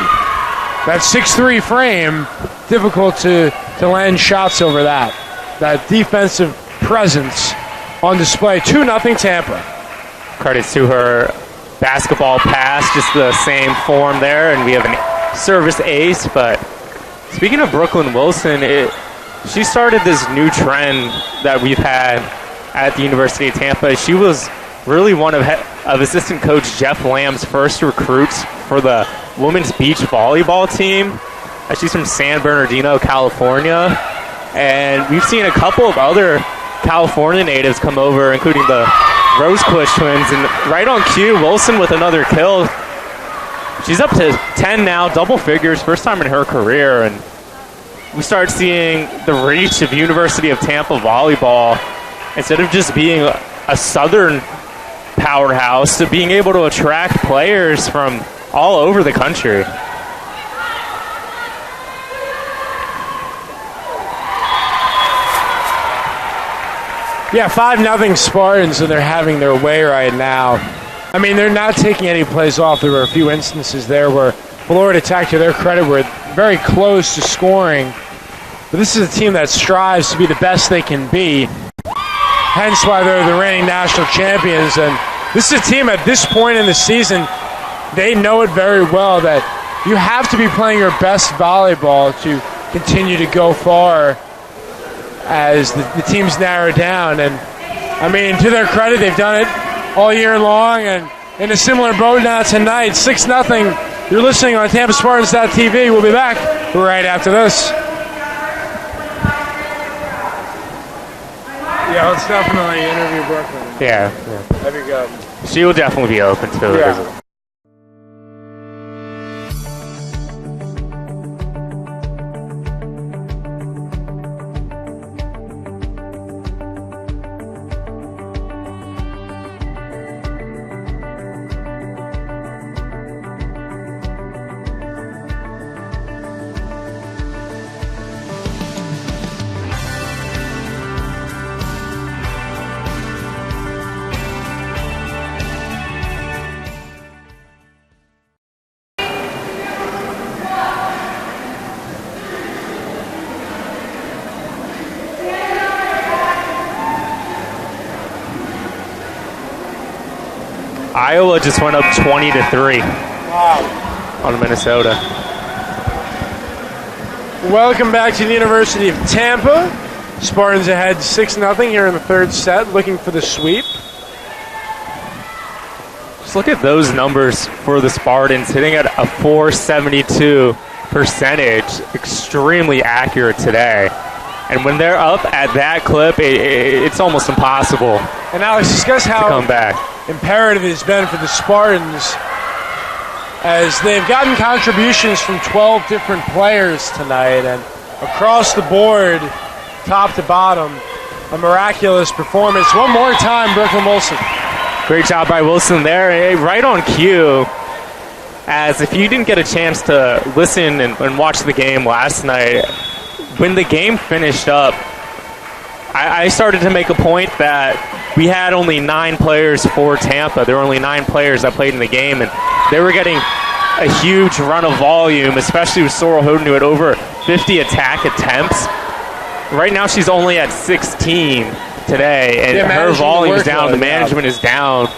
That 6'3" frame, difficult to land shots over that. That defensive presence on display. 2-0 Tampa. Credits to her basketball pass, just the same form there, and we have a service ace. But speaking of Brooklyn Wilson, she started this new trend that we've had at the University of Tampa. She was really one of assistant coach Jeff Lamb's first recruits for the women's beach volleyball team. She's from San Bernardino, California, and we've seen a couple of other California natives come over, including the Rosequist twins, and right on cue, Wilson with another kill. She's up to 10 now, double figures, first time in her career, and we start seeing the reach of University of Tampa volleyball. Instead of just being a southern powerhouse, to being able to attract players from all over the country. Yeah, 5-0 Spartans, and they're having their way right now. I mean, they're not taking any plays off. There were a few instances there where Florida Tech, to their credit, were very close to scoring. But this is a team that strives to be the best they can be, hence why they're the reigning national champions. And this is a team at this point in the season, they know it very well that you have to be playing your best volleyball to continue to go far as the teams narrow down. And, I mean, to their credit, they've done it all year long, and in a similar boat now tonight, 6-0. You're listening on TampaSpartans.tv. We'll be back right after this. Yeah, let's definitely interview Brooklyn. Yeah. That'd be good. She will definitely be open to it. Yeah. Iowa just went up 20-3 on Minnesota. Welcome back to the University of Tampa. Spartans ahead 6-0 here in the third set, looking for the sweep. Just look at those numbers for the Spartans, hitting at a .472 percentage, extremely accurate today. And when they're up at that clip, it's almost impossible. And Alex, discuss how come back. Imperative it has been for the Spartans, as they've gotten contributions from 12 different players tonight, and across the board, top to bottom, a miraculous performance. One more time, Brooklyn Wilson. Great job by Wilson there, right on cue. As if you didn't get a chance to listen and watch the game last night, when the game finished up, I started to make a point that we had only 9 players for Tampa. There were only 9 players that played in the game, and they were getting a huge run of volume, especially with Sorrel Hoden, who had over 50 attack attempts. Right now she's only at 16 today, and her volume is down. The management is down.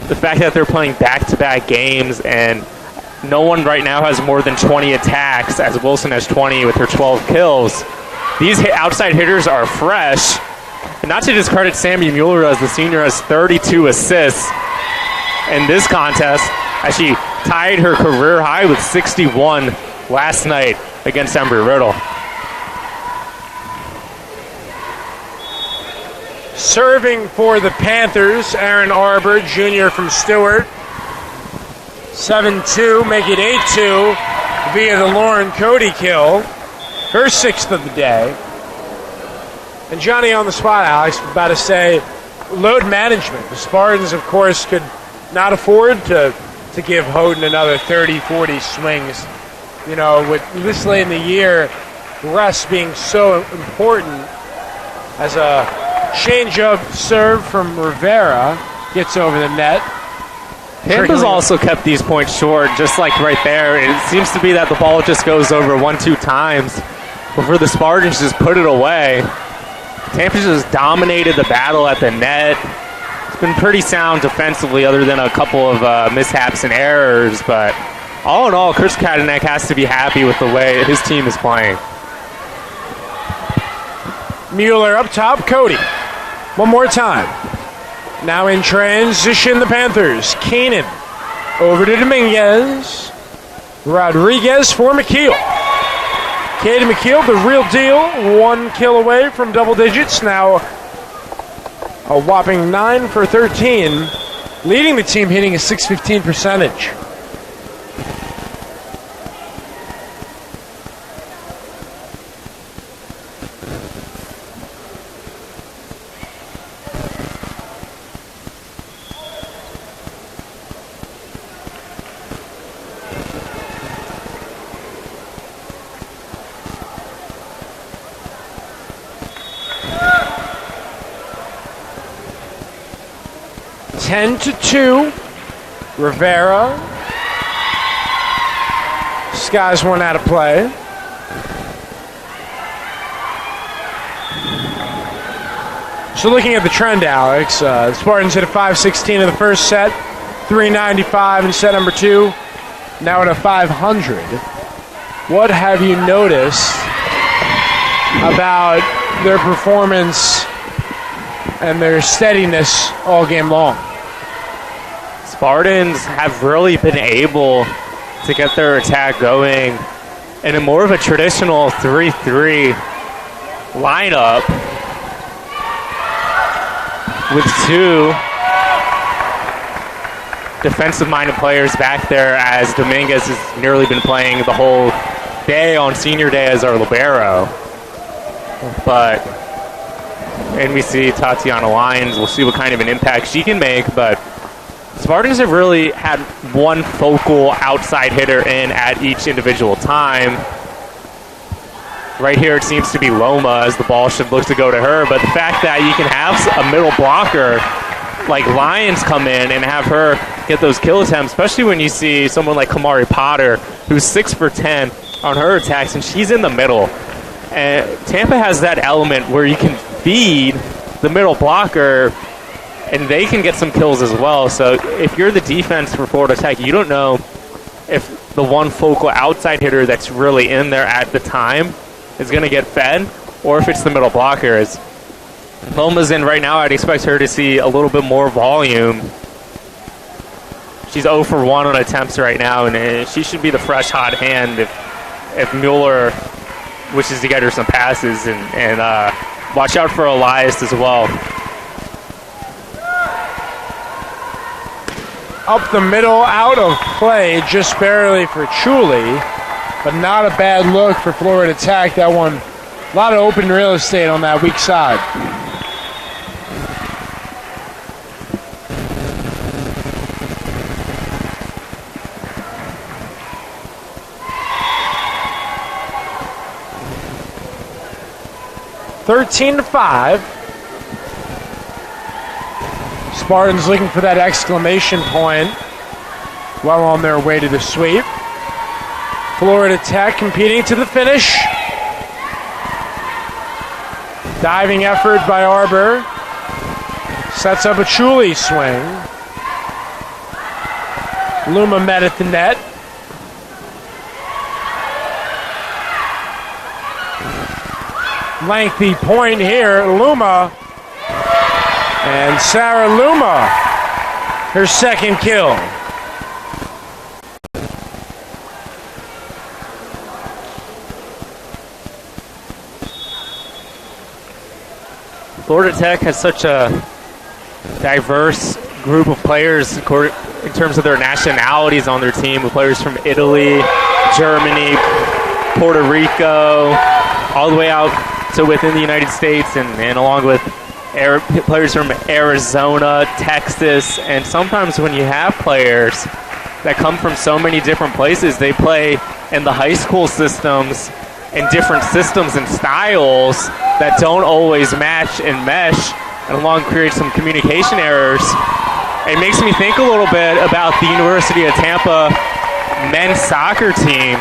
The fact that they're playing back-to-back games, and no one right now has more than 20 attacks, as Wilson has 20 with her 12 kills. These outside hitters are fresh. And not to discredit Sammy Mueller, as the senior has 32 assists in this contest, as she tied her career high with 61 last night against Embry-Riddle. Serving for the Panthers, Aaron Arbor, junior from Stewart. 7-2, make it 8-2 via the Lauren Cody kill. Her 6th of the day. And Johnny on the spot, Alex, about to say, load management. The Spartans, of course, could not afford to give Houghton another 30, 40 swings. You know, with this late in the year, rest being so important, as a change-up serve from Rivera gets over the net. Tampa's also kept these points short, just like right there. It seems to be that the ball just goes over 1-2 times before the Spartans just put it away. Tampa just dominated the battle at the net. It's been pretty sound defensively other than a couple of mishaps and errors, but all in all, Chris Kadenek has to be happy with the way his team is playing. Mueller up top, Cody. One more time. Now in transition, the Panthers. Keenan over to Dominguez. Rodriguez for McKeel. Katie McKeel, the real deal. 1 kill away from double digits. Now a whopping 9 for 13. Leading the team, hitting a .615 percentage. Ten to 2. Rivera. Skies one out of play. So looking at the trend, Alex, the Spartans hit a .516 in the first set, .395 in set number 2, now at a .500. What have you noticed about their performance and their steadiness all game long? Spartans have really been able to get their attack going in a more of a traditional 3-3 lineup with 2 defensive-minded players back there, as Dominguez has nearly been playing the whole day on senior day as our libero. And we see Tatiana Lyons. We'll see what kind of an impact she can make, but Spartans have really had one focal outside hitter in at each individual time. Right here it seems to be Loma, as the ball should look to go to her, but the fact that you can have a middle blocker like Lyons come in and have her get those kill attempts, especially when you see someone like Kamari Potter, who's 6 for 10 on her attacks, and she's in the middle. And Tampa has that element where you can feed the middle blocker and they can get some kills as well. So if you're the defense for Florida Tech, you don't know if the one focal outside hitter that's really in there at the time is going to get fed, or if it's the middle blocker. As Loma's in right now, I'd expect her to see a little bit more volume. She's 0 for 1 on attempts right now, and she should be the fresh hot hand if Mueller wishes to get her some passes, and watch out for Elias as well. Up the middle, out of play, just barely for Chuli, but not a bad look for Florida Tech. That one, a lot of open real estate on that weak side. (13-5). Spartans looking for that exclamation point while on their way to the sweep. Florida Tech competing to the finish. Diving effort by Arbor. Sets up a Chuli swing. Luma met at the net. Lengthy point here. Luma. And Sarah Luma, her second kill. Florida Tech has such a diverse group of players in terms of their nationalities on their team, with players from Italy, Germany, Puerto Rico, all the way out to within the United States, and along with players from Arizona, Texas. And sometimes when you have players that come from so many different places, they play in the high school systems in different systems and styles that don't always match and mesh, and along create some communication errors. It makes me think a little bit about the University of Tampa men's soccer team,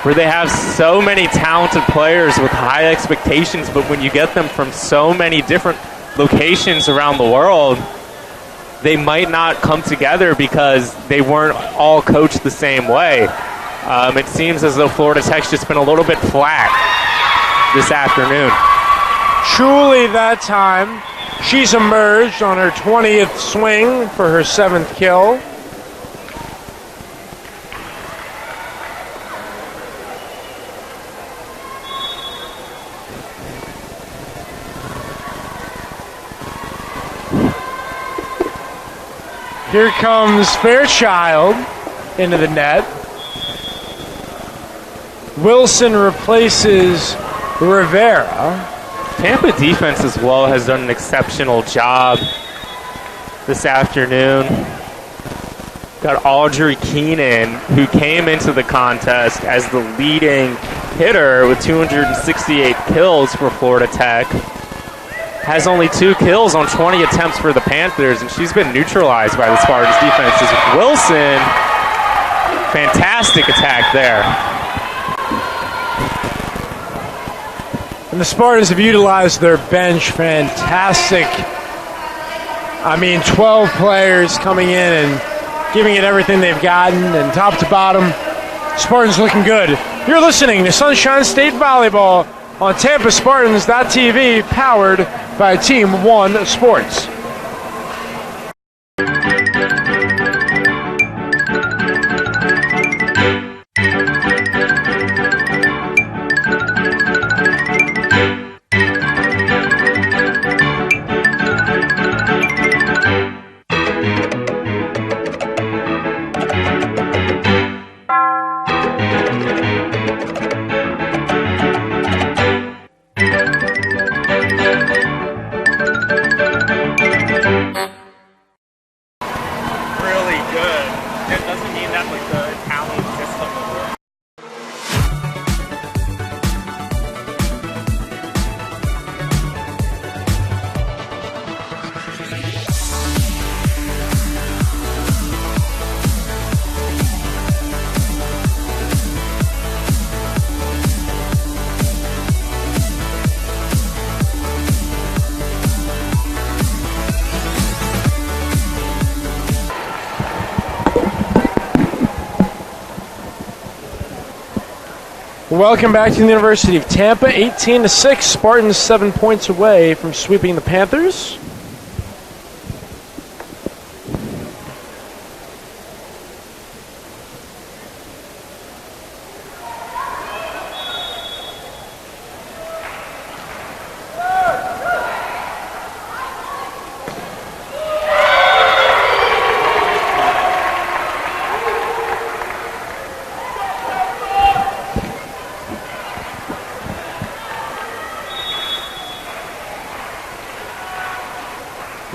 where they have so many talented players with high expectations, but when you get them from so many different locations around the world, they might not come together because they weren't all coached the same way. It seems as though Florida Tech's just been a little bit flat this afternoon. Truly that time, she's emerged on her 20th swing for her 7th kill. Here comes Fairchild into the net. Wilson replaces Rivera. Tampa defense as well has done an exceptional job this afternoon. Got Audrey Keenan, who came into the contest as the leading hitter with 268 kills for Florida Tech. Has only 2 kills on 20 attempts for the Panthers, and she's been neutralized by the Spartans defense. Wilson, fantastic attack there. And the Spartans have utilized their bench fantastic. 12 players coming in and giving it everything they've gotten, and top to bottom, Spartans looking good. You're listening to Sunshine State Volleyball on TampaSpartans.tv, powered by Team One Sports. Welcome back to the University of Tampa. 18-6, Spartans 7 points away from sweeping the Panthers.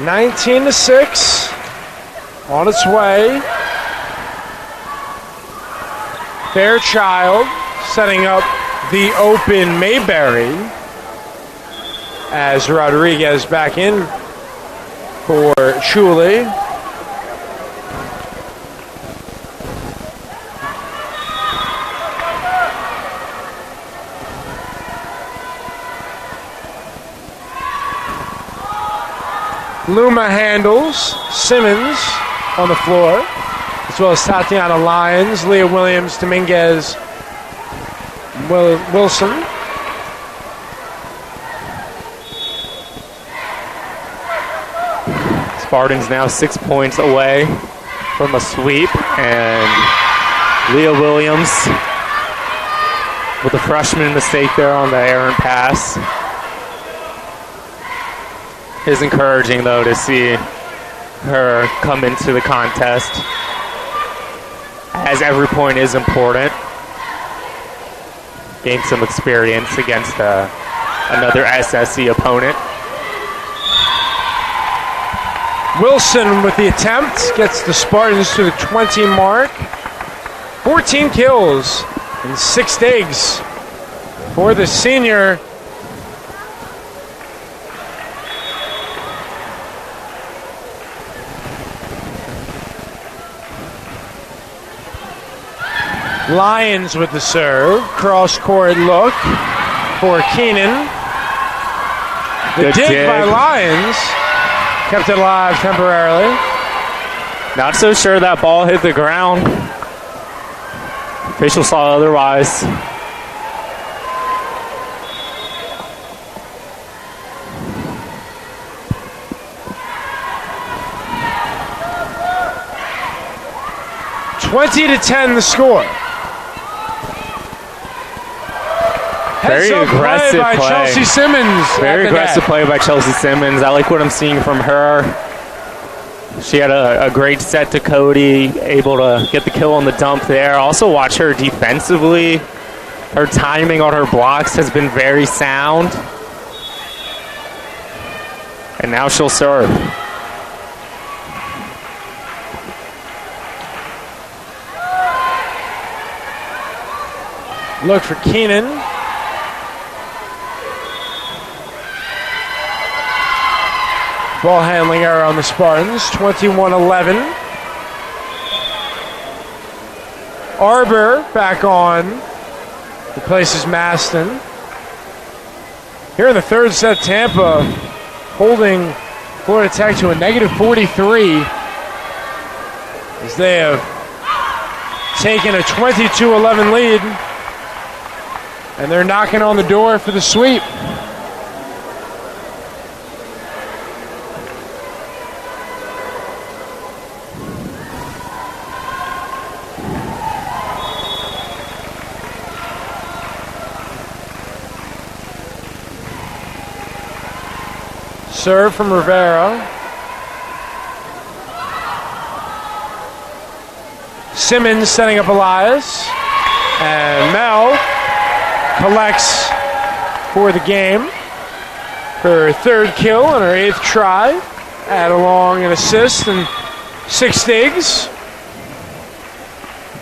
Nineteen to 6, on its way. Fairchild setting up the open Mayberry as Rodriguez back in for Chuli. Luma handles Simmons on the floor, as well as Tatiana Lyons, Leah Williams, Dominguez, Wilson. Spartans now 6 points away from a sweep, and Leah Williams with a freshman mistake there on the errant pass. is encouraging, though, to see her come into the contest, as every point is important. Gain some experience against another SSC opponent. Wilson with the attempt gets the Spartans to the 20 mark. 14 kills and 6 digs for the senior. Lyons with the serve. Cross-court look for Keenan. The dig by Lyons kept it alive temporarily. Not so sure that ball hit the ground. Official saw otherwise. (20-10) the score. Very aggressive play by Chelsea Simmons. Very aggressive play by Chelsea Simmons. I like what I'm seeing from her. She had a great set to Cody, able to get the kill on the dump there. Also watch her defensively. Her timing on her blocks has been very sound. And now she'll serve. Look for Keenan. Ball handling error on the Spartans, 21-11. Arbor back on, replaces Maston. Here in the third set, Tampa holding Florida Tech to a -43 as they have taken a 22-11 lead, and they're knocking on the door for the sweep. Serve from Rivera. Simmons setting up Elias. And Mel collects for the game. Her third kill on her 8th try. Add along an assist and 6 digs.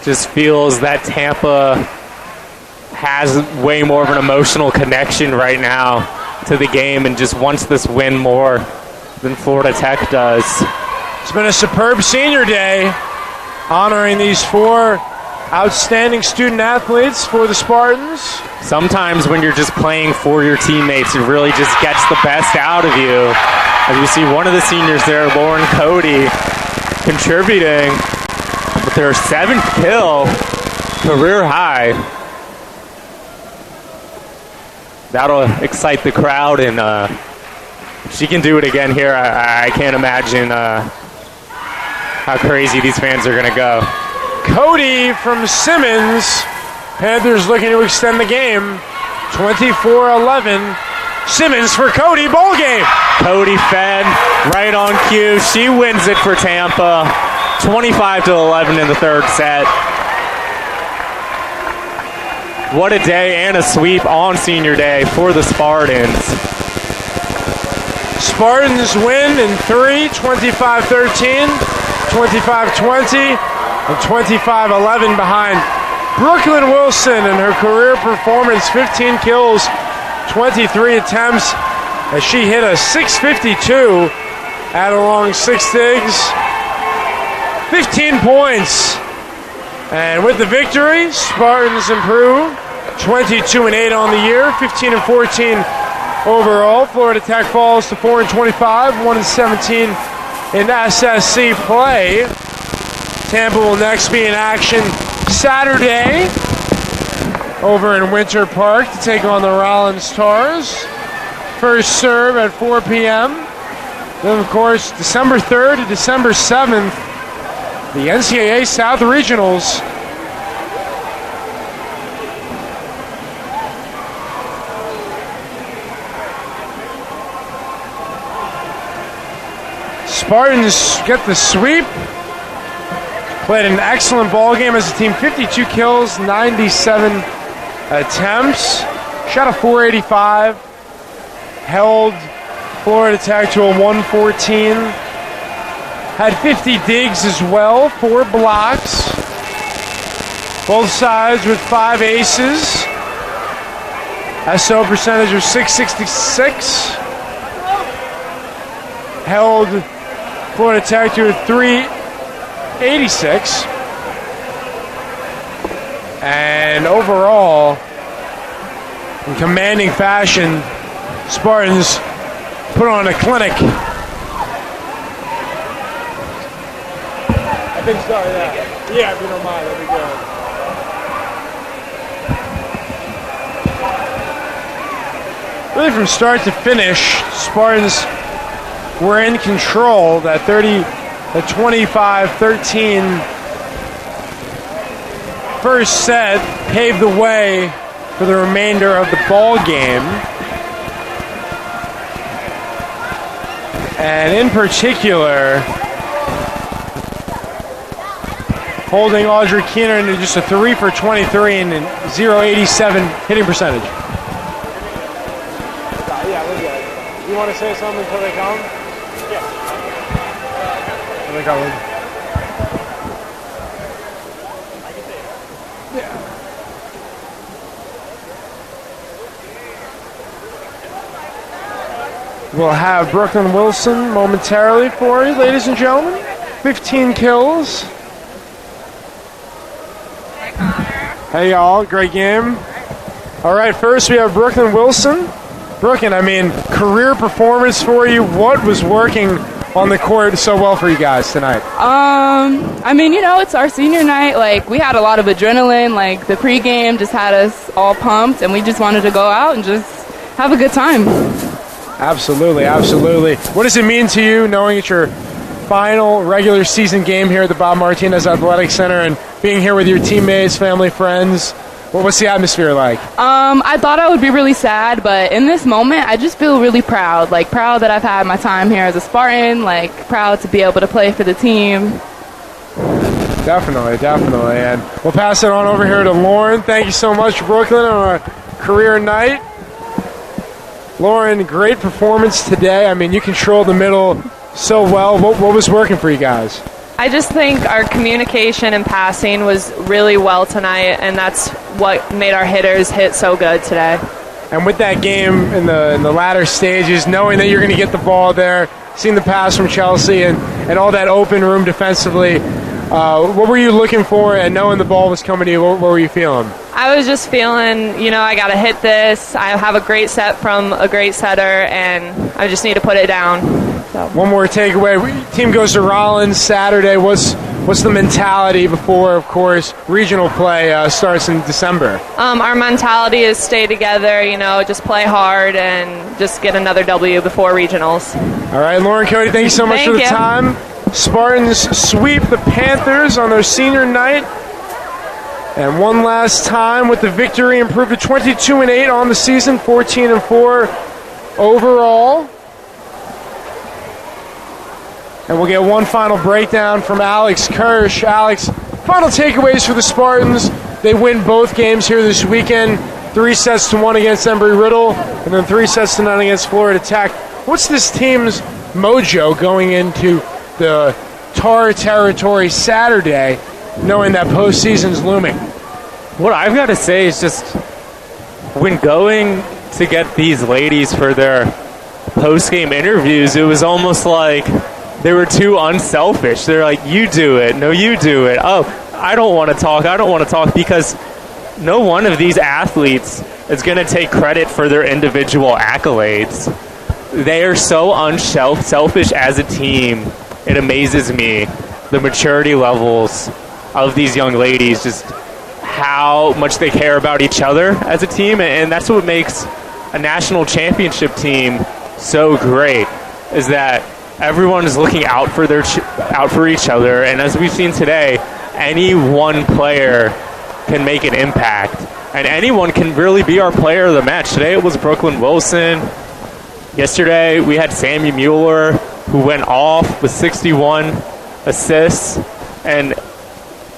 Just feels that Tampa has way more of an emotional connection right now to the game and just wants this win more than Florida Tech does. It's been a superb senior day, honoring these 4 outstanding student athletes for the Spartans. Sometimes when you're just playing for your teammates, it really just gets the best out of you. As we see one of the seniors there, Lauren Cody, contributing with her 7th kill, career high. That'll excite the crowd, and she can do it again here. I can't imagine how crazy these fans are going to go. Cody from Simmons. Panthers looking to extend the game. 24-11. Simmons for Cody. Ball game. Cody fed right on cue. She wins it for Tampa. 25-11 in the third set. What a day and a sweep on senior day for the Spartans. Spartans win in 3, 25-13, 25-20, and 25-11 behind Brooklyn Wilson in her career performance, 15 kills, 23 attempts, as she hit a 652, add along 6 digs, 15 points. And with the victory, Spartans improve 22-8 on the year, 15-14 overall. Florida Tech falls to 4-25, 1-17 in SSC play. Tampa will next be in action Saturday over in Winter Park to take on the Rollins Tars. First serve at 4 p.m. Then, of course, December 3rd to December 7th, the NCAA South Regionals. Spartans get the sweep. Played an excellent ball game as a team. 52 kills, 97 attempts. Shot a .485. Held Florida Tech to a 114. Had 50 digs as well, 4 blocks. Both sides with 5 aces. SO percentage of .666. Held Florida Tech to a .386. And overall, in commanding fashion, Spartans put on a clinic. I think so, yeah. Yeah, if you don't mind, that'd be good. Really from start to finish, Spartans were in control. That 25-13 first set paved the way for the remainder of the ball game. And in particular, holding Audrey Keener into just a 3 for 23 and a .087 hitting percentage. Yeah, we're good. You want to say something until they come? Yeah. Until they come. Yeah. We'll have Brooklyn Wilson momentarily for you, ladies and gentlemen. 15 kills. Hey, y'all. Great game. All right, first we have Brooklyn Wilson. Brooklyn, I mean, career performance for you. What was working on the court so well for you guys tonight? I mean, you know, it's our senior night. Like, we had a lot of adrenaline. Like, the pregame just had us all pumped, and we just wanted to go out and just have a good time. Absolutely, absolutely. What does it mean to you knowing it's your final regular season game here at the Bob Martinez Athletic Center and being here with your teammates, family, friends? What's the atmosphere like? I thought I would be really sad, but in this moment, I just feel really proud. Like, proud that I've had my time here as a Spartan, like, proud to be able to play for the team. Definitely, definitely. And we'll pass it on over here to Lauren. Thank you so much, Brooklyn, on a career night. Lauren, great performance today. I mean, you controlled the middle so well. What was working for you guys? I just think our communication and passing was really well tonight, and that's what made our hitters hit so good today. And with that game in the latter stages, knowing that you're going to get the ball there, seeing the pass from Chelsea and all that open room defensively, what were you looking for? And knowing the ball was coming to you, what were you feeling? I was just feeling, you know, I got to hit this. I have a great set from a great setter, and I just need to put it down. So. One more takeaway. Team goes to Rollins Saturday. What's the mentality before, of course, regional play starts in December? Our mentality is stay together, you know, just play hard and just get another W before regionals. All right, Lauren, Cody, thank you so much for the time. Spartans sweep the Panthers on their senior night. And one last time with the victory, improved to 22-8 on the season, 14-4 overall. And we'll get one final breakdown from Alex Kirsch. Alex, final takeaways for the Spartans. They win both games here this weekend. 3-1 against Embry-Riddle, and then 3-9 against Florida Tech. What's this team's mojo going into the Tar territory Saturday, knowing that postseason's looming? What I've got to say is just when going to get these ladies for their post-game interviews, it was almost like they were too unselfish. They're like, you do it. No, you do it. Oh, I don't want to talk. I don't want to talk, because no one of these athletes is going to take credit for their individual accolades. They are so unselfish as a team. It amazes me, the maturity levels of these young ladies, just how much they care about each other as a team. And that's what makes a national championship team so great, is that everyone is looking out for each other, and as we've seen today, any one player can make an impact, and anyone can really be our player of the match. Today it was Brooklyn Wilson. Yesterday we had Sammy Mueller. who went off with 61 assists. And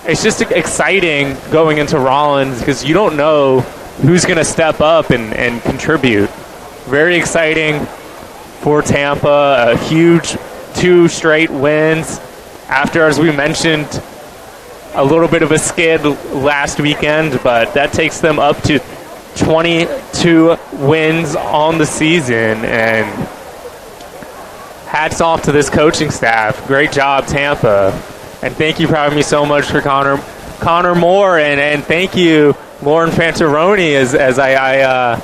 it's just exciting going into Rollins because you don't know who's going to step up and contribute. Very exciting for Tampa. A huge 2 straight wins after, as we mentioned, a little bit of a skid last weekend, but that takes them up to 22 wins on the season. And hats off to this coaching staff. Great job, Tampa. And thank you for having me so much for Connor Moore, and thank you, Lauren Fantaroni, as I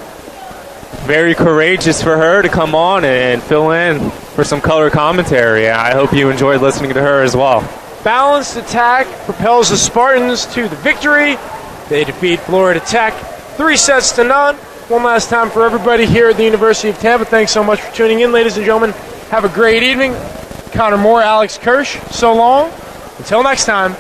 very courageous for her to come on and fill in for some color commentary. I hope you enjoyed listening to her as well. Balanced attack propels the Spartans to the victory. They defeat Florida Tech 3-0. One last time for everybody here at the University of Tampa. Thanks so much for tuning in, ladies and gentlemen. Have a great evening. Connor Moore, Alex Kirsch, so long. Until next time.